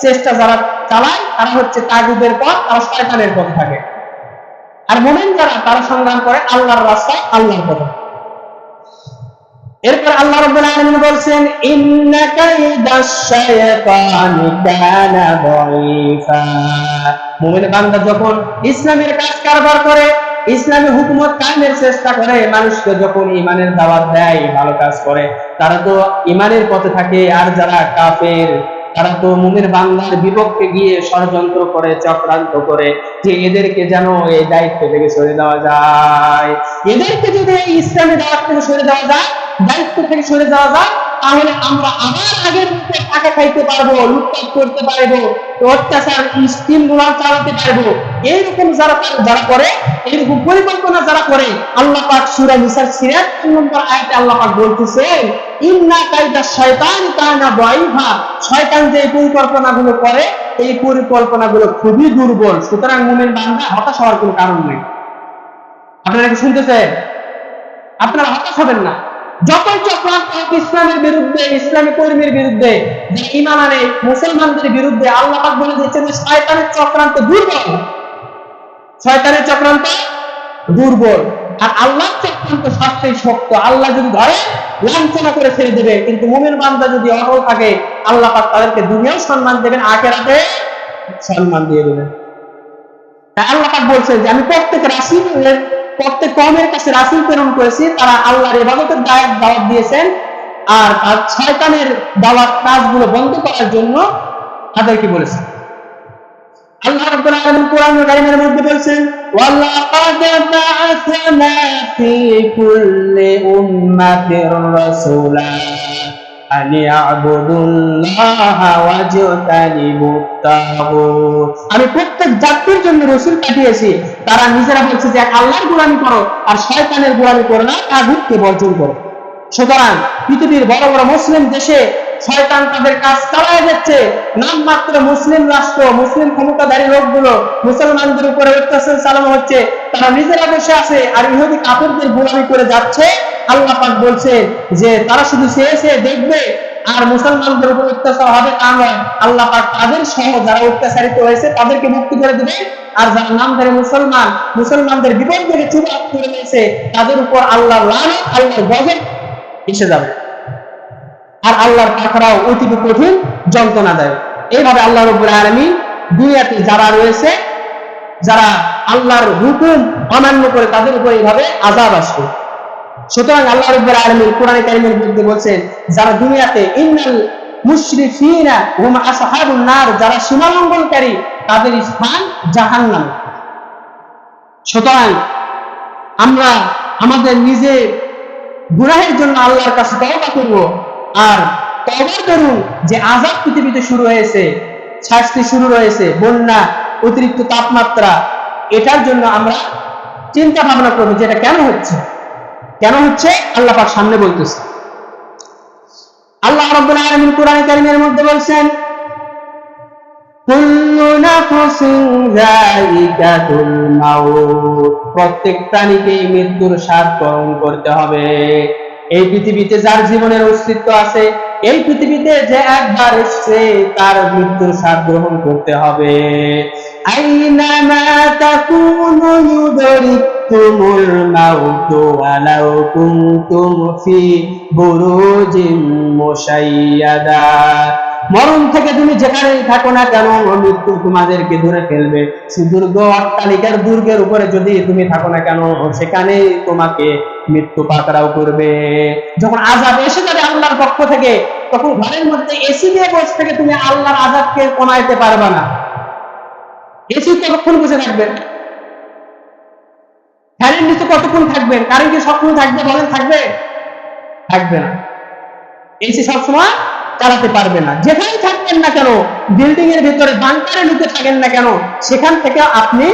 চেষ্টা যারা চালায় তারা হচ্ছে তাগুতের পথ, তারা শয়তানের পথে থাকে। আর মুমিন যারা, তারা সংগ্রাম করে আল্লাহর রাস্তায়, আল্লাহর পথে। এরপর আল্লাহ রাব্বুল আলামিন বলছেন ইন্না কাইদাশ শাইতানি কানা দাঈফা। মুমিন বান্দা যখন ইসলামের কাজ কারবার করে, ইসলামী হুকুমত কায়েমের চেষ্টা করে, মানুষকে যখন ঈমানের দাওয়াত দেয়, ভালো কাজ করে, তারা তো ঈমানের পথে থাকে। আর যারা কাফের, তারা তো মুমিন বান্দার বিপক্ষে গিয়ে ষড়যন্ত্র করে, চক্রান্ত করে যে এদেরকে যেন এই দায়িত্ব থেকে সরে দেওয়া যায়, এদেরকে যদি এই ইসলামী দাওয়াত থেকে সরে দেওয়া যায়, দায়িত্ব থেকে সরে যাওয়া যায়, তাহলে আমরা আবার আগের মতো টাকা খাইতে পারবো, লুটপাট করতে পারবো, অত্যাচার স্কিম গুলা চালাতে পারবো। এইরকম যারা করে, এইরকম পরিকল্পনা যারা করে, আল্লাহ পাক সূরা নিসার ৭৬ নম্বর আয়াতে আল্লাহ পাক বলতেছেন ইন্না কাইদাশ শাইতানি কানা দাঈফা। শয়তান যে পরিকল্পনাগুলো করে, এই পরিকল্পনাগুলো খুবই দুর্বল। সুতরাং মুমিন বান্দা হতাশ হওয়ার কোনো কারণ নেই। আপনারা কি শুনতেছেন? আপনারা হতাশ হবেন না। যতই চক্রান্ত হোক ইসলামের বিরুদ্ধে, ইসলামী কর্মীর বিরুদ্ধে, যে ঈমান আনে মুসলমানদের বিরুদ্ধে, আল্লাহ পাক বলে দিচ্ছেন যে শয়তানের চক্রান্ত দুর্বল, শয়তানের চক্রান্ত দুর্বল, আর আল্লাহর চক্রান্ত সবচেয়ে শক্ত। আল্লাহ যদি ধরে লাঞ্ছনা করে ছেড়ে দেবে, কিন্তু মুমিন বান্দা যদি অটল থাকে, আল্লাহ পাক তাদেরকে দুনিয়াও সম্মান দেবেন, আখিরাতে সম্মান দিয়ে দেবেন। তাই আল্লাহ পাক বলছেন যে আমি প্রত্যেক কওমের কাছে রাসূল প্রেরণ করেছি, তারা আল্লাহর ইবাদতের দাওয়াত দিয়েছেন, আর শয়তানের দাওয়াত কাজগুলো বন্ধ করার জন্য তাদেরকে বলেছেন। আল্লাহ রাব্বুল আলামিন কোরআনুল কারীমের মধ্যে বলেন ওয়ালাকাদ বা'আসনা ফি কুল্লি উম্মাতির রাসূলা আন ইয়া'বুদুল্লাহা ওয়াজতানিবুত তাগুত। আমি প্রত্যেক জাতির জন্য রাসূল পাঠিয়েছি, তারা নিজেরা বলছে যে আল্লাহর গোলামি করো আর শয়তানের গোলামি করো না, তাগুতকে বর্জন করো। সুতরাং পৃথিবীর বড় বড় মুসলিম দেশে শয়তান তাদের কাজ চালায় যাচ্ছে। নামমাত্র মুসলিম রাষ্ট্র, মুসলিম ক্ষমতাধারী লোকগুলো মুসলমানদের উপরে অত্যাচার চালানো হচ্ছে, তারা নিজেরা বসে আছে আর ইহুদি কাফেরদের গোলামি করে যাচ্ছে। আল্লাহ পাক বলছে যে তারা শুধু চেয়ে দেখবে আর মুসলমানদের উপর অত্যাচার হবে তা নয়। আল্লাহ পাক তাদের সহ যারা অত্যাচারিত হয়েছে তাদেরকে মুক্তি করে দেবে, আর যারা নামধারী মুসলমান, মুসলমানদের বিপদ থেকে চুপ করে নিয়েছে, তাদের উপর আল্লাহর লানত, আল্লাহর গজব এসে যাবে, আর আল্লাহর পাকড়াও অতি কঠিন যন্ত্রণা দেয়। এইভাবে আল্লাহ রাব্বুল আলামিন দুনিয়াতে যারা রয়েছে, যারা আল্লাহর হুকুম অমান্য করে, তাদের উপর এইভাবে আযাব আসবে। সুতরাং আল্লাহ রাব্বুল আলামিন কোরআনে কারীমের মধ্যে বলেন যারা দুনিয়াতে ইন্নাল মুশরিকিনা হুম আসহাবুন নার, যারা সীমা লঙ্ঘনকারী তাদের স্থান জাহান্নাম। সুতরাং আমরা আমাদের নিজে গুনাহের জন্য আল্লাহর কাছে তওবা করব, আর তওবার করুন যে আযাব পৃথিবীতে শুরু হয়েছে, শাস্তি শুরু হয়েছে, বন্যা, অতিরিক্ত তাপমাত্রা, এটার জন্য আমরা চিন্তা ভাবনা করব যে এটা কেন হচ্ছে আল্লাহ পাক সামনে বলতেছে। আল্লাহ রাব্বুল আলামিন কোরআনে কারীমের মধ্যে বলেন কুল্লু নাফসিন যায়িকাতুল মাউত, প্রত্যেক প্রাণীকে মৃত্যুর স্বাদ গ্রহণ করতে হবে। এই পৃথিবীতে যার জীবনের অস্তিত্ব আছে, এই পৃথিবীতে যে একবার এসেছে তার মৃত্যুর স্বাদ গ্রহণ করতে হবে। আইনামা তাকুনু ইউদরিকুমুল মাউতু ওয়ালাউ কুনতুম ফি বুরুজিম মুশাইয়াদা। মরণ থেকে তুমি যেখানেই থাকো না কেন, মৃত্যু তোমাদেরকে ধরে ফেলবে। সুদীর্ঘ অট্টালিকার দুর্গের উপরে যদি তুমি থাকো না কেন, সেখানেই তোমাকে মৃত্যু পাকড়াও করবে। যখন আযাব এসে যাবে আল্লাহর পক্ষ থেকে, তখন ঘরের মধ্যে এসি দিয়ে বসে থেকে তুমি আল্লাহর আযাবকে কমাইতে পারবে না। এসি কতক্ষণ বসে থাকবেন? ফ্যানের নিচে কতক্ষণ থাকবেন? কারেন্ট কি সবসময় থাকবে? বলেন থাকবে? থাকবে না। এসি সবসময় চালাতে পারবে না। যেখানে থাকবেন না কেন, বিল্ডিং এর ভিতরে বাংকারে ঢুকে থাকেন না কেন, সেখান থেকে আপনি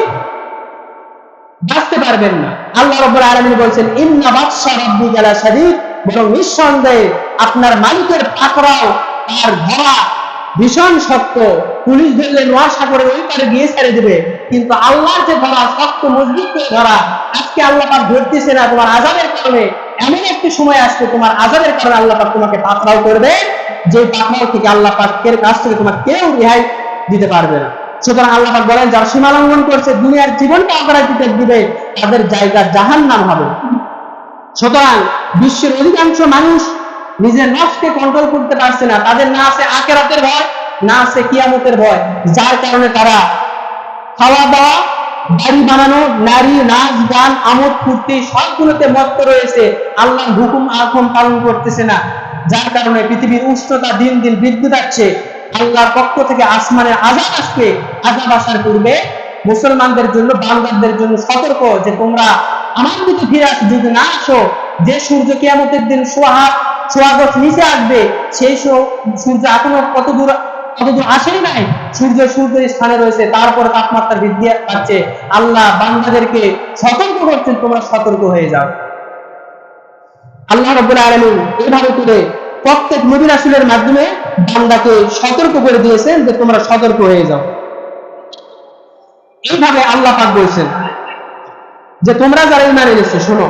বাঁচতে পারবেন না। আল্লাহ রাব্বুল আলামিন বলেন, ইন্না বাতশা রাব্বিকা লাশাদীদ, বরং নিঃসন্দেহে আপনার মালিকের পাকড়াও, তার ধরা ভীষণ শক্ত। পুলিশ ধরলে নোয়ার সাগরের ওই পারে গিয়ে ছেড়ে দেবে, কিন্তু আল্লাহর যে ধরা, শক্ত মজবুত করে ধরা, আজকে আল্লাহ পাক ধরতেছে না তোমার আযাবের কারণে। এমন একটি সময় আসবে তোমার আযাবের কারণে আল্লাহ পাক তোমাকে পাকড়াও করবে, যে পাকড়াও থেকে আল্লাহ পাকের কাছ থেকে তোমার কেউ রেহাই দিতে পারবে না। সুতরাং আল্লাহ পাক বলেন, যারা সীমা লঙ্ঘন করছে, দুনিয়ার জীবনটা অপরাজিত দিবে, তাদের জায়গা জাহান্নাম হবে। সুতরাং বিশ্বের অধিকাংশ মানুষ নিজের নফসকে কন্ট্রোল করতে পারছে না। তাদের না আছে আখিরাতের ভয়, না আছে কিয়ামতের ভয়, যার কারণে তারা খাওয়া দাওয়া, বাড়ি বানানো, নারী, নাচ, গান, আমোদ ফুর্তি সবগুলোতে মত্ত রয়েছে, আল্লাহর হুকুম আহকাম পালন করতেছে না। যার কারণে পৃথিবীর উষ্ণতা দিন দিন বৃদ্ধি পাচ্ছে। আল্লাহর পক্ষ থেকে আসমানের আযাব আসবে। আযাব আসার পূর্বে মুসলমানদের জন্য, বান্দাদের জন্য সতর্ক, যে তোমরা আমার দিকে ফিরে আসো। যদি না আসো, যে সূর্য কিয়ামতের দিন সোয়া গজ নিচে আসবে, সেই সূর্য এখনো কত দূর আসেই নাই, সূর্যের স্থানে রয়েছে, তারপর তাপমাত্রা বৃদ্ধি পাচ্ছে। আল্লাহ বান্দাদেরকে সতর্ক করছেন, তোমরা সতর্ক হয়ে যাও। আল্লাহ রাব্বুল আলামিন এইভাবে করে প্রত্যেক নবী রাসূলের মাধ্যমে বান্দাকে সতর্ক করে দিয়েছেন যে তোমরা সতর্ক হয়ে যাও। এইভাবে আল্লাহ পাক বলেছেন যে তোমরা যারা ঈমান এনেছো, শোনো,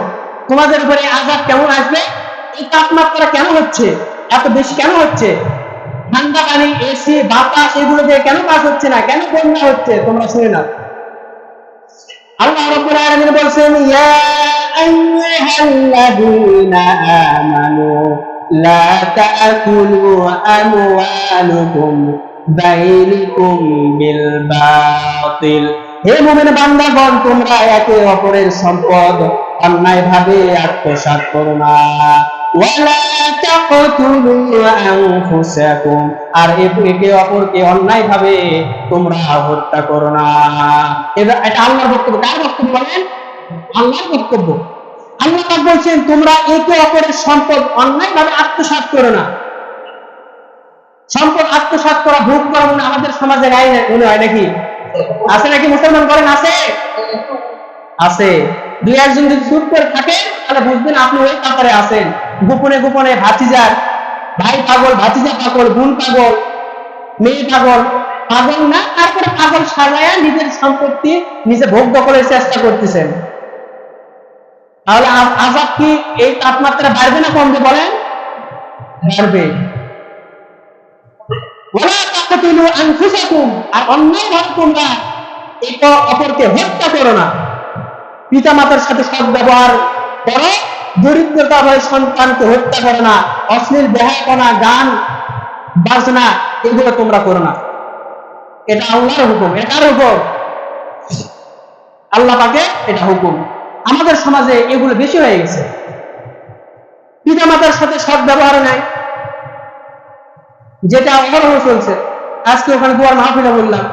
তোমাদের উপরে আযাব কেমন আসবে, এই তাপমাত্রা কেন হচ্ছে, এত বেশি কেন হচ্ছে, ঠান্ডা পানি, এসি, বাতাস, এগুলো দিয়ে কেন কাজ হচ্ছে না, কেন বন্যা হচ্ছে, তোমরা শুনে নাও। আল্লাহ রাব্বুল আলামিন বলেন, ইয়া আইয়ুহাল্লাযীনা আমানু লা তাকুলু আমওয়ালাকুম বাইনাকুম বিল বাতিল। হে মুমিন বান্দাগণ, তোমরা একে অপরের সম্পদ অন্যায়ভাবে আত্মসাৎ করো না। ওয়ালা তাকতুলু আনফুসাকুম, আর একে অপরকে অন্যায়ভাবে তোমরা হত্যা করো না। এটা আল্লাহর বক্তব্য। কার বক্তব্য বলেন? আল্লাহর বক্তব্য। আল্লাহ পাক বলছেন, তোমরা একে অপরের সম্পদ অন্যায়ভাবে আত্মসাৎ করো না। সম্পদ আত্মসাৎ করা, ভোগ করা মানে আমাদের সমাজে গায়ে মনে হয় নাকি? আছে নাকি? মুসলমান বলেন আছে? আছে। দুই একজন যদি চুপ করে থাকে, তাহলে বুঝবেন আপনি ওই কাতারে আছেন। গোপনে গোপনে ভাতিজার, ভাই পাগল, ভাতিজা পাগল, বোন পাগল, মেয়ে পাগল, পাগল না, তারপরে পাগল সাজায়া নিজের সম্পত্তি নিজে ভোগ দখলের চেষ্টা করতেছেন। তাহলে আযাব কি এই তাপমাত্রা বাড়বে না কমবে? বলেন বাড়বে। ওয়ালা তাকতুলু আনফুসাকুম, আর অন্যায়ভাবে তোমরা একে অপরকে হত্যা করো না। পিতা মাতার সাথে সদ্ব্যবহার করো, দরিদ্রতা ভয়ে সন্তানকে হত্যা করো না। অশ্লীল বেহায়াপনা, গান বাজনা, এগুলো তোমরা করো না। এটা আল্লাহর হুকুম। এটা কার হুকুম? আল্লাহ পাকের এটা হুকুম। আমাদের সমাজে এগুলো বেশি হয়ে গেছে। পিতা মাতার সাথে সদ্ব্যবহার নাই, যেটা অহরহ চলছে। আজকে ওখানে দুয়ার মাহফিলে বললাম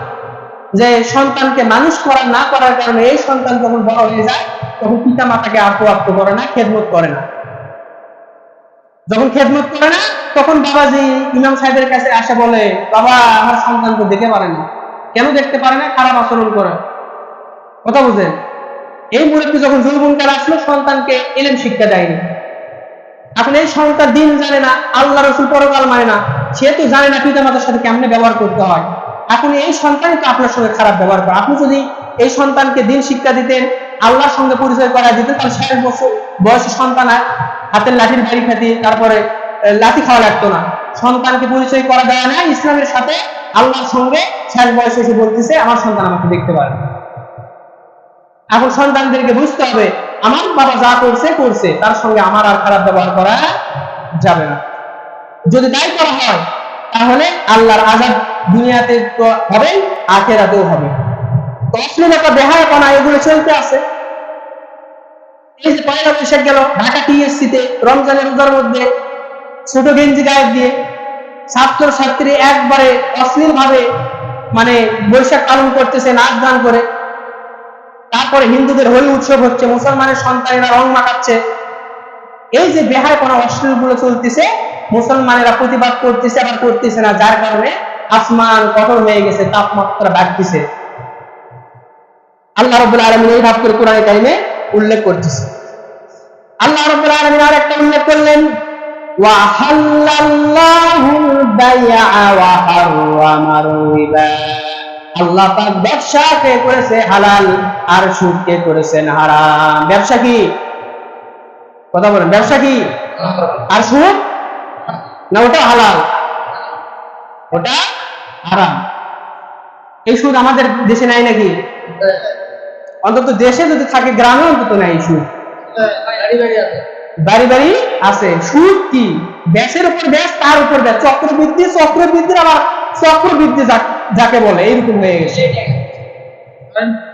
যে সন্তানকে মানুষ করা না করার কারণে এই সন্তান যখন বড় হয়ে যায়, তখন পিতা মাতাকে আত্মআত্ম করে না, খেদমত করে না। যখন খেদমত করে না, তখন বাবাজি ইমাম সাহেবের কাছে আসে, বলে, বাবা আমার সন্তান তো দেখতে পারে না। কেন দেখতে পারে না? খারাপ আচরণ করে। কথা বুঝেন? এই মুরব্বী যখন যৌবনকাল আসলো, সন্তানকে ইলম শিক্ষা দেয়নি। এখন এই সন্তান দিন জানে না, আল্লাহ রাসূল পরকাল মানে না, সে তো জানে না পিতা মাতার সাথে কেমনে ব্যবহার করতে হয়। এখন এই সন্তানই তো আপনার সঙ্গে খারাপ ব্যবহার করে। আপনি যদি এই সন্তানকে দিন শিক্ষা দিতেন, আল্লাহর সঙ্গে পরিচয় করা দিত, তার 60 বছর বয়সী সন্তান হাতের লাঠির বাড়ি খাতি, তারপরে লাঠি খাওয়া লাগতো না। সন্তানকে পরিচয় করা দেওয়া না ইসলামের সাথে, আল্লাহর সঙ্গে 60 বয়সে এসে বলতেছে আমার সন্তান আমাকে দেখতে পারে। এখন সন্তানদেরকে বুঝতে হবে আমার বাবা যা করছে করছে, তার সঙ্গে আমার আর খারাপ ব্যবহার করা যাবে না। যদি তাই করা হয় তাহলে আল্লাহর আযাব দুনিয়াতে তো হবে, আখিরাতেও হবে। অশ্লীলতা, বেহায়াপনা এগুলো চলতে আছে। এই যে পয়লা বৈশাখ গেল, ঢাকা টিএসসিতে রমজানের রোজার মধ্যে ছোট গেঞ্জি গায়ে দিয়ে ছাত্র ছাত্রী একবারে অশ্লীল ভাবে মানে বৈশাখ পালন করতেছে নাচ গান করে। তারপরে হিন্দুদের হোলি উৎসব হচ্ছে, মুসলমানের সন্তানেরা রং মাখাচ্ছে। এই যে বেহায়াপনা, অশ্লীল গুলো চলতেছে, মুসলমানেরা প্রতিবাদ করতেছে আবার করতেছে না, যার কারণে আসমান কঠোর হয়ে গেছে, তাপমাত্রা বাড়তেছে। আল্লাহ রাব্বুল আলামিন এই ভাব করে কোরআনে কারিমে উল্লেখ করতেছে। আল্লাহ রাব্বুল আলামিন আরেকটা উল্লেখ করলেন, ওয়া হাল্লাল্লাহুল বাইআ ওয়া হারামার রিবা। আল্লাহ পাক ব্যবসাকে করেছে হালাল আর সুদকে করেছেন হারাম। ব্যবসা কি? কথা বলেন, ব্যবসা কি? আর সুদ না ওটা হালাল, ওটা হারাম। এই সুদ আমাদের দেশে নাই নাকি? অন্তত দেশে যদি থাকে, গ্রামে অন্তত নাই সুদ, বাড়ি বাড়ি আছে। সুদ কি? ব্যাসের উপর ব্যাস, তার উপর ব্যাস, চক্রবৃদ্ধি, চক্রবৃদ্ধির আবার চক্রবৃদ্ধি যাকে বলে, এইরকম হয়ে গেছে।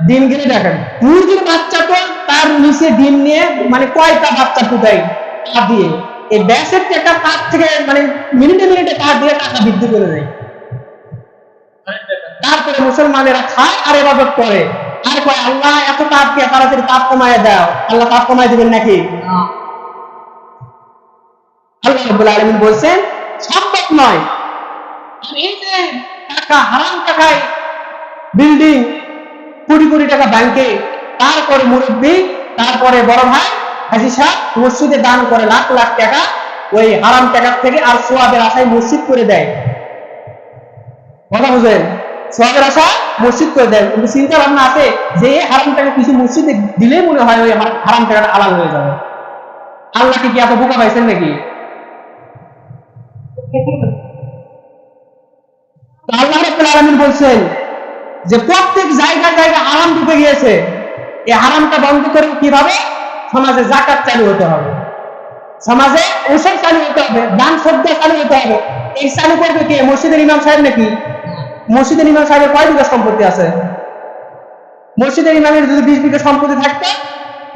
ডিম গিলে দেখেন, মুরগির বাচ্চা তো তার নিচে ডিম নিয়ে মানে কয়টা বাচ্চা ফুটাই তা দিয়ে, এই ব্যাসের টাকা তার থেকে মানে মিনিটে মিনিটে তার দিয়ে টাকা বৃদ্ধি করে দেয়। তারপরে মুসলমানেরা খায় আর ইবাদত করে, আর কয় আল্লাহ এত তাপ কে, তাড়াতাড়ি তাপ কমায় দাও। আল্লাহ তাপ কমায় দিবেন নাকি? আল্লাহ রাব্বুল আলামিন বলছেন সম্ভব নয়। এই যে টাকা, হারাম টাকায় বিল্ডিং, কোটি কোটি টাকা ব্যাংকে, তারপরে মুরব্বী, তারপরে বড় ভাই হাজী সাহেব মসজিদে দান করে লাখ লাখ টাকা, ওই হারাম টাকার থেকে আর সোয়াবের আশায় মসজিদ করে দেয়। কথা বুঝেন? সোয়াবের আশা মসজিদ করে দেয়, কিন্তু চিন্তা ভাবনা আছে যে হারাম টাকা কিছু মসজিদে দিলেই মনে হয় ওই হারাম টাকাটা হালাল হয়ে যাবে। আল্লাহকে কি এত বোকা পাইছেন নাকি? আল্লাহ রাব্বুল আলামিন বলছেন যে প্রত্যেক জায়গায় জায়গায় হারাম ঢুকে গিয়েছে, এই হারামটা বন্ধ করে কিভাবে? সমাজে যাকাত চালু হতে হবে, সমাজে ওসব চালু হতে হবে, দান সদ্গা চালু হতে হবে। এই চালু করবে কে? মসজিদের ইমাম সাহেব নাকি? মসজিদের ইমাম সাহেবের কয় বিঘা সম্পত্তি আছে? মসজিদের ইমামের যদি 20 বিঘা সম্পত্তি থাকতো,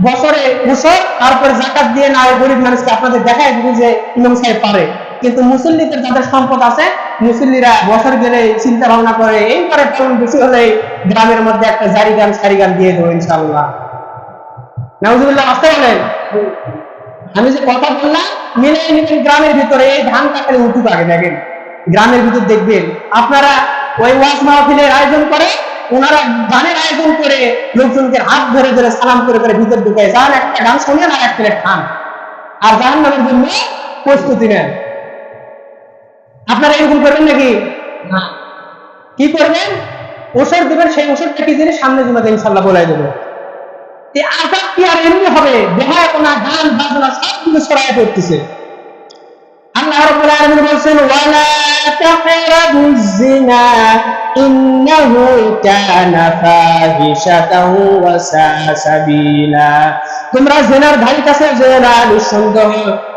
বছরে বছর তারপরে যাকাত দিয়ে না গরিব মানুষকে আপনাদের দেখায় দিবে যে ইমাম সাহেব পারে। কিন্তু মুসল্লিদের যাদের সম্পদ আছে, মুসল্লিরা বছর গেলে চিন্তা ভাবনা করে এইবারে ফলন বেশি হলে গ্রামের মধ্যে একটা জারি গান সারি গান দিয়ে দেবো ইনশাআল্লাহ। নাউজুবিল্লাহ, আসতে বলেন। আমি যে কথা বললাম মিলাই নিবেন। গ্রামের ভিতরে এই ধান কাটালে উঠুক আগে দেখেন, গ্রামের ভিতর দেখবেন আপনারা ওই ওয়াজ মাহফিলের আয়োজন করে, ওনারা গানের আয়োজন করে লোকজনকে হাত ধরে ধরে সালাম করে করে ভিতর ঢুকে যান, একটা গান শোনেন আর এক প্লেট খান, আর জাহান্নামের জন্য প্রস্তুতি নেন। আপনারা এরকম করবেন নাকি? কি করবেন? ওষুধ দেবেন, সেই ওষুধটা কি জিনিস সামনে জুমাতে ইনশাআল্লাহ বলে দেবো। এই আযাব কি আর এমনি হবে? বেহায়াপনা, গান বাজনা সবগুলো ছড়ায় পড়তেছে। আল্লাহ রাব্বুল আলামিন বলেন, ওয়ালা তাকরাবুজ জিনা ইন্নাহু কানা ফাহিশাতাও ওয়া সাআ সাবিলা। তোমরা জিনার ধারে কাছে যেও না, নিঃসন্দেহ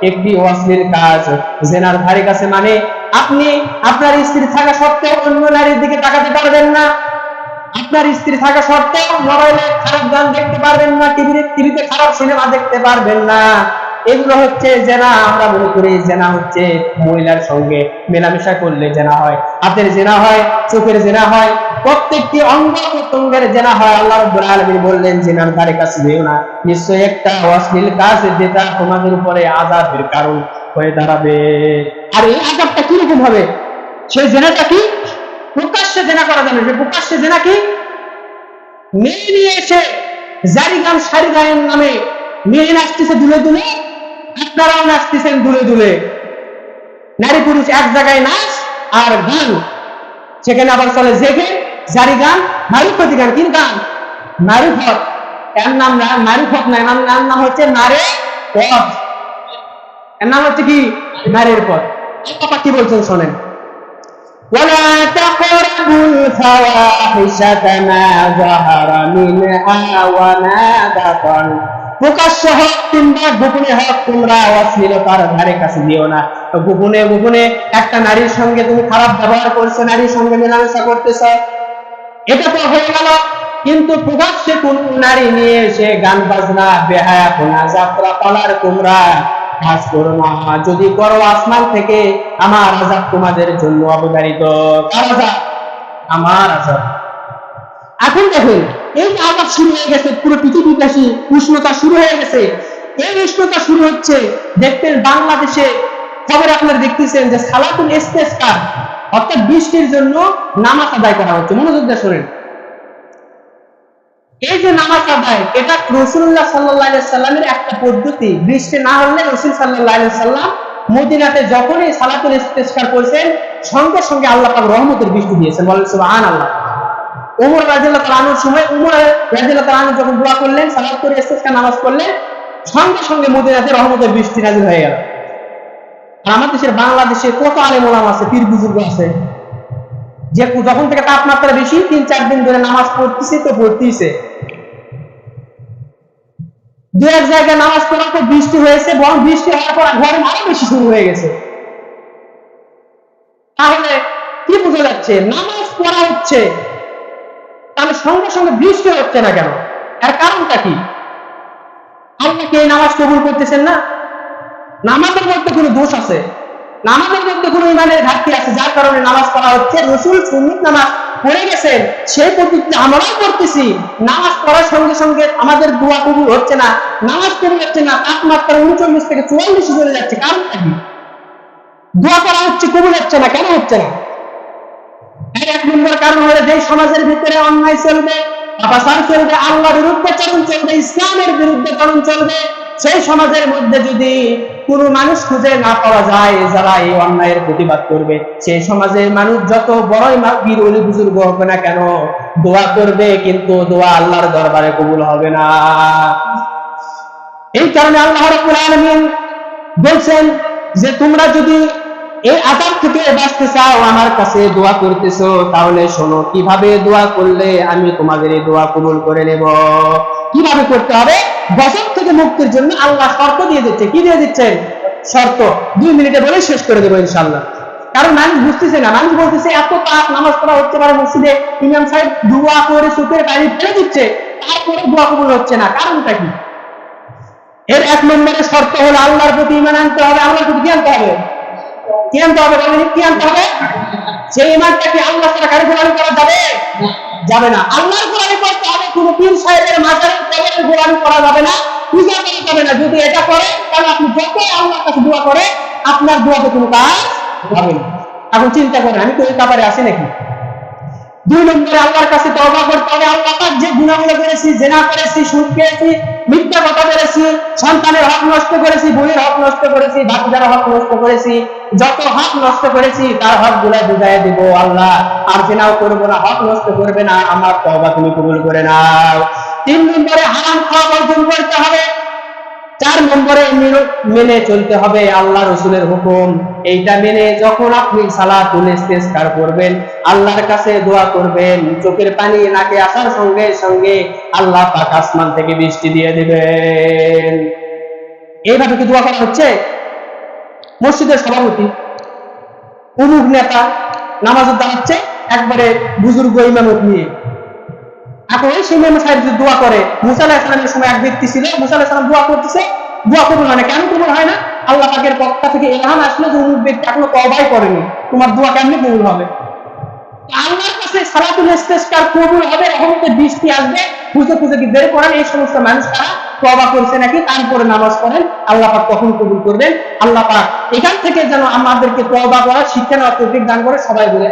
একটি অশ্লীল কাজ। জিনার ধারে কাছে মানে আপনি আপনার স্ত্রী থাকা সত্ত্বেও অন্য নারীর দিকে তাকাতে পারবেন না, আপনার স্ত্রী থাকা সত্ত্বেও মোবাইলে খারাপ গান দেখতে পারবেন না, টিভিতে খারাপ সিনেমা দেখতে পারবেন না। এগুলো হচ্ছে জেনা। আমরা মনে করি জেনা হচ্ছে মহিলার সঙ্গে মেলামেশা করলে জেনা হয়, হাতের জেনা হয়, চোখের জেনা হয়, প্রত্যেকটি অঙ্গ প্রত্যঙ্গের জেনা হয়। আল্লাহ রাব্বুল আলামিন বললেন জিনার ধারে কাছে যেও না, নিশ্চয়ই একটা অশ্লীল কাজ যেটা তোমাদের উপরে আযাবের কারণ হয়ে দাঁড়াবে। আর এই আযাবটা কিরকম হবে? সেই জেনাটা কি? প্রকাশ্যে জেনা করা যাবে। যে প্রকাশ্যে জেনা কি? মেয়ে নিয়ে এসে জারি গান সারি গানের নামে মেয়ে নাচতেছে দুলে দুলে, আপনারাও নাচতেছেন দুলে দুলে। নারী পুরুষ এক জায়গায় নাচ আর গান, সেখানে আবার চলে জেগে জারি গান, নারী প্রতি গান। কি গান? নারী ভর। এর নাম নারী পথ না, এর নাম হচ্ছে নারী পথ, এর নাম হচ্ছে কি নারীর পথ। বাবা কি বলছেন শোনেন, ولا تقربوا الفواحش ما ظهر منها وما بطن, প্রকাশ্য হোক কিংবা গোপনে হোক তোমরা অশ্লীলতার ধারে কাছে দিও না। গোপনে গোপনে একটা নারীর সঙ্গে তুমি খারাপ ব্যবহার করছো, নারীর সঙ্গে মেলামেশা করতেছো, এটা তো হয়ে গেল। কিন্তু প্রকাশ্যে কোন নারী নিয়ে এসে গান বাজনা বেহায়াপনা যাত্রা পালার তোমরা কাজ করো না, যদি করো আসমান থেকে আমার আযাব তোমাদের জন্য অবধারিত। কার আযাব? আমার আযাব। এখন দেখুন এই আযাব শুরু হয়ে গেছে, পুরো পৃথিবীবাসী উষ্ণতা শুরু হয়ে গেছে। এই উষ্ণতা শুরু হচ্ছে, দেখবেন বাংলাদেশে খবর আপনারা দেখতেছেন যে সালাতুল ইস্তিসকা অর্থাৎ বৃষ্টির জন্য নামাজ আদায় করা হচ্ছে। মনোযোগ দিয়ে শুনেন, এই যে নামাজ আদায়, এটা রাসূলুল্লাহ সাল্লাল্লাহু আলাইহি সাল্লামের একটা পদ্ধতি। বৃষ্টি না হলে রাসূল সাল্লাল্লাহু আলাইহি সাল্লাম মদিনাতে যখনই সালাতুল ইস্তিসকা করেছেন সঙ্গে সঙ্গে আল্লাহ পাক রহমতের বৃষ্টি দিয়েছেন। বলেন সুবহানাল্লাহ। ওমর রাদিয়াল্লাহু তাআলা আনহুর সময় ওমর রাদিয়াল্লাহু তাআলা আনহু যখন দোয়া করলেন, সালাতুল ইস্তিসকা নামাজ পড়লেন, সঙ্গে সঙ্গে মদিনাতে রহমতের বৃষ্টি নাযিল হয়ে গেল। আর আমাদের দেশের বাংলাদেশে কত আলেম ওলামা আছে, পীর বুজুর্গ আছে, যে যখন থেকে তাপমাত্রা বেশি ৩-৪ দিন ধরে নামাজ পড়তেছে তো পড়তেছে। দু এক জায়গায় নামাজ পড়ার পর বৃষ্টি হয়েছে, বরং বৃষ্টি হওয়ার পর গরম আরো বেশি শুরু হয়ে গেছে। তাহলে কি বোঝা যাচ্ছে? নামাজ পড়া হচ্ছে, তাহলে সঙ্গে সঙ্গে বৃষ্টি হচ্ছে না কেন? এর কারণটা কি? আল্লাহ কি এই নামাজ কবুল করতেছেন না? নামাজের মধ্যে কোনো দোষ আছে, নামাজের মধ্যে কোনো ইমানের ঘাটতি আছে, যার কারণে নামাজ পড়া হচ্ছে। রাসূল সুন্নাত নামাজ পড়ে গেছেন, সেই পদ্ধতিতে আমরাও করতেছি। নামাজ পড়ার সঙ্গে সঙ্গে আমাদের দোয়া কবুল হচ্ছে না, নামাজ কবুল হচ্ছে না, তাপমাত্রা 39 থেকে 44 চলে যাচ্ছে। কারণটা কি? দোয়া করা হচ্ছে, কবুল হচ্ছে না, কেন হচ্ছে না? এক নম্বর কারণ হলো যে সমাজের ভিতরে অন্যায় চলবে, অপচার চলবে, আল্লাহর বিরুদ্ধে চলন চলবে, ইসলামের বিরুদ্ধে চলন চলবে, সেই সমাজের মধ্যে যদি কোনো মানুষ খুঁজে না পাওয়া যায় যারা এই অন্যায়ের প্রতিবাদ করবে, সেই সমাজের মানুষ যত বড়ই বীর ওলি বুজুর্গ হোক না কেন দোয়া করবে, কিন্তু দোয়া আল্লাহর দরবারে কবুল হবে না। এই কারণে আল্লাহ রাব্বুল আলামিন বলছেন যে তোমরা যদি এই আযাব থেকে বাঁচতে চাও, আমার কাছে দোয়া করতেছো, তাহলে শোনো কিভাবে দোয়া করলে আমি তোমাদের এই দোয়া কবুল করে নেব। কিভাবে করতে হবে? গজব থেকে মুক্তির জন্য আল্লাহ শর্ত দিয়ে দিচ্ছে। কি দিয়ে দিচ্ছেন? শর্ত। 2 মিনিটে বলে শেষ করে দেবো ইনশাআল্লাহ। কারণ মানুষ বুঝতেছে না, মানুষ বলতেছে এত তাপ নামাজ পড়া হচ্ছে পারে মসজিদে, ইমাম সাহেব দোয়া করে চোখের পানি ফেলে দিচ্ছে, তারপরে দোয়া কবুল হচ্ছে না, কারণটা কি? এর 1 নম্বরের শর্ত হলো আল্লাহর প্রতি ঈমান আনতে হবে। আল্লাহর প্রতি কি আনতে হবে? কি আনতে হবে? কি আনতে হবে? সেই ঈমানটা কি আল্লাহ ছাড়া কারো গোলামি করা যাবে? যাবে না। আল্লাহর গোলামি করতে হবে, কোনো পীর সাহেবের মাজারের কবরের গোলামি করা যাবে না, পূজা করা যাবে না। যদি এটা করে তাহলে আপনি যতই আল্লাহর কাছে দোয়া করে আপনার দোয়াতে কোনো কাজ হবে না। এখন চিন্তা করেন, আমি তো ওই ব্যাপারে আছি নাকি? 2 নম্বরে আল্লাহর কাছে তওবা করতে হবে। আল্লাহ পাক যে গুনাহগুলো করেছি, জিনা করেছি, সুদ খেয়েছি, মিথ্যা কথা বলেছি, সন্তানের হক নষ্ট করেছি, বইয়ের হক নষ্ট করেছি, ভাতিজার হক নষ্ট করেছি, যত হক নষ্ট করেছি তার হকগুলো বুঝাইয়া দেব আল্লাহ, আর জিনাও করব না, হক নষ্ট করবে না, আমার তওবা তুমি কবুল করে নাও। 3 নম্বরে হারাম খাওয়া বর্জন করতে হবে। 4 নম্বরে মেনে চলতে হবে আল্লাহ রাসূলের হুকুম। এইটা মেনে যখন আপনি সালাতুল ইস্তিসকা করবেন, আল্লাহর কাছে দোয়া করবেন, চোখের পানি নাকে আসার সঙ্গে সঙ্গে আল্লাহ পাক আসমান থেকে বৃষ্টি দিয়ে দিবেন। এইভাবে কি দোয়া করা হচ্ছে? মসজিদের সভাপতি অমুক নেতা নামাজের দাঁড়াচ্ছে একবারে বুজুর্গ ইমামত নিয়ে, এখন ওই সেই ইমাম সাহেব যদি দোয়া করে, মুসা আলাইহিস সালামের সময় এক ব্যক্তি ছিল, মুসা আলাইহিস সালাম দোয়া করতেছে, দোয়া কবুল হয় না। কেন কবুল হয় না? আল্লাহ পাকের পক্ষ থেকে ইলহাম আসলে যে অমুক ব্যক্তি এখনো তওবাই করেনি, তোমার দোয়া কেমনে কবুল হবে? আল্লাহর কাছে সালাতুল ইস্তিসকা কবুল হবে, রহমতের বৃষ্টি আসবে, খুঁজে খুঁজে কি বের করেন এই সমস্ত মানুষ তারা তওবা করছে নাকি, তারপরে নামাজ পড়েন, আল্লাহ পাক তখন কবুল করবেন। আল্লাহ পাক এখান থেকে যেন আমাদেরকে তওবা করার শিক্ষা নেওয়ার তৌফিক দান করে। সবাই বলে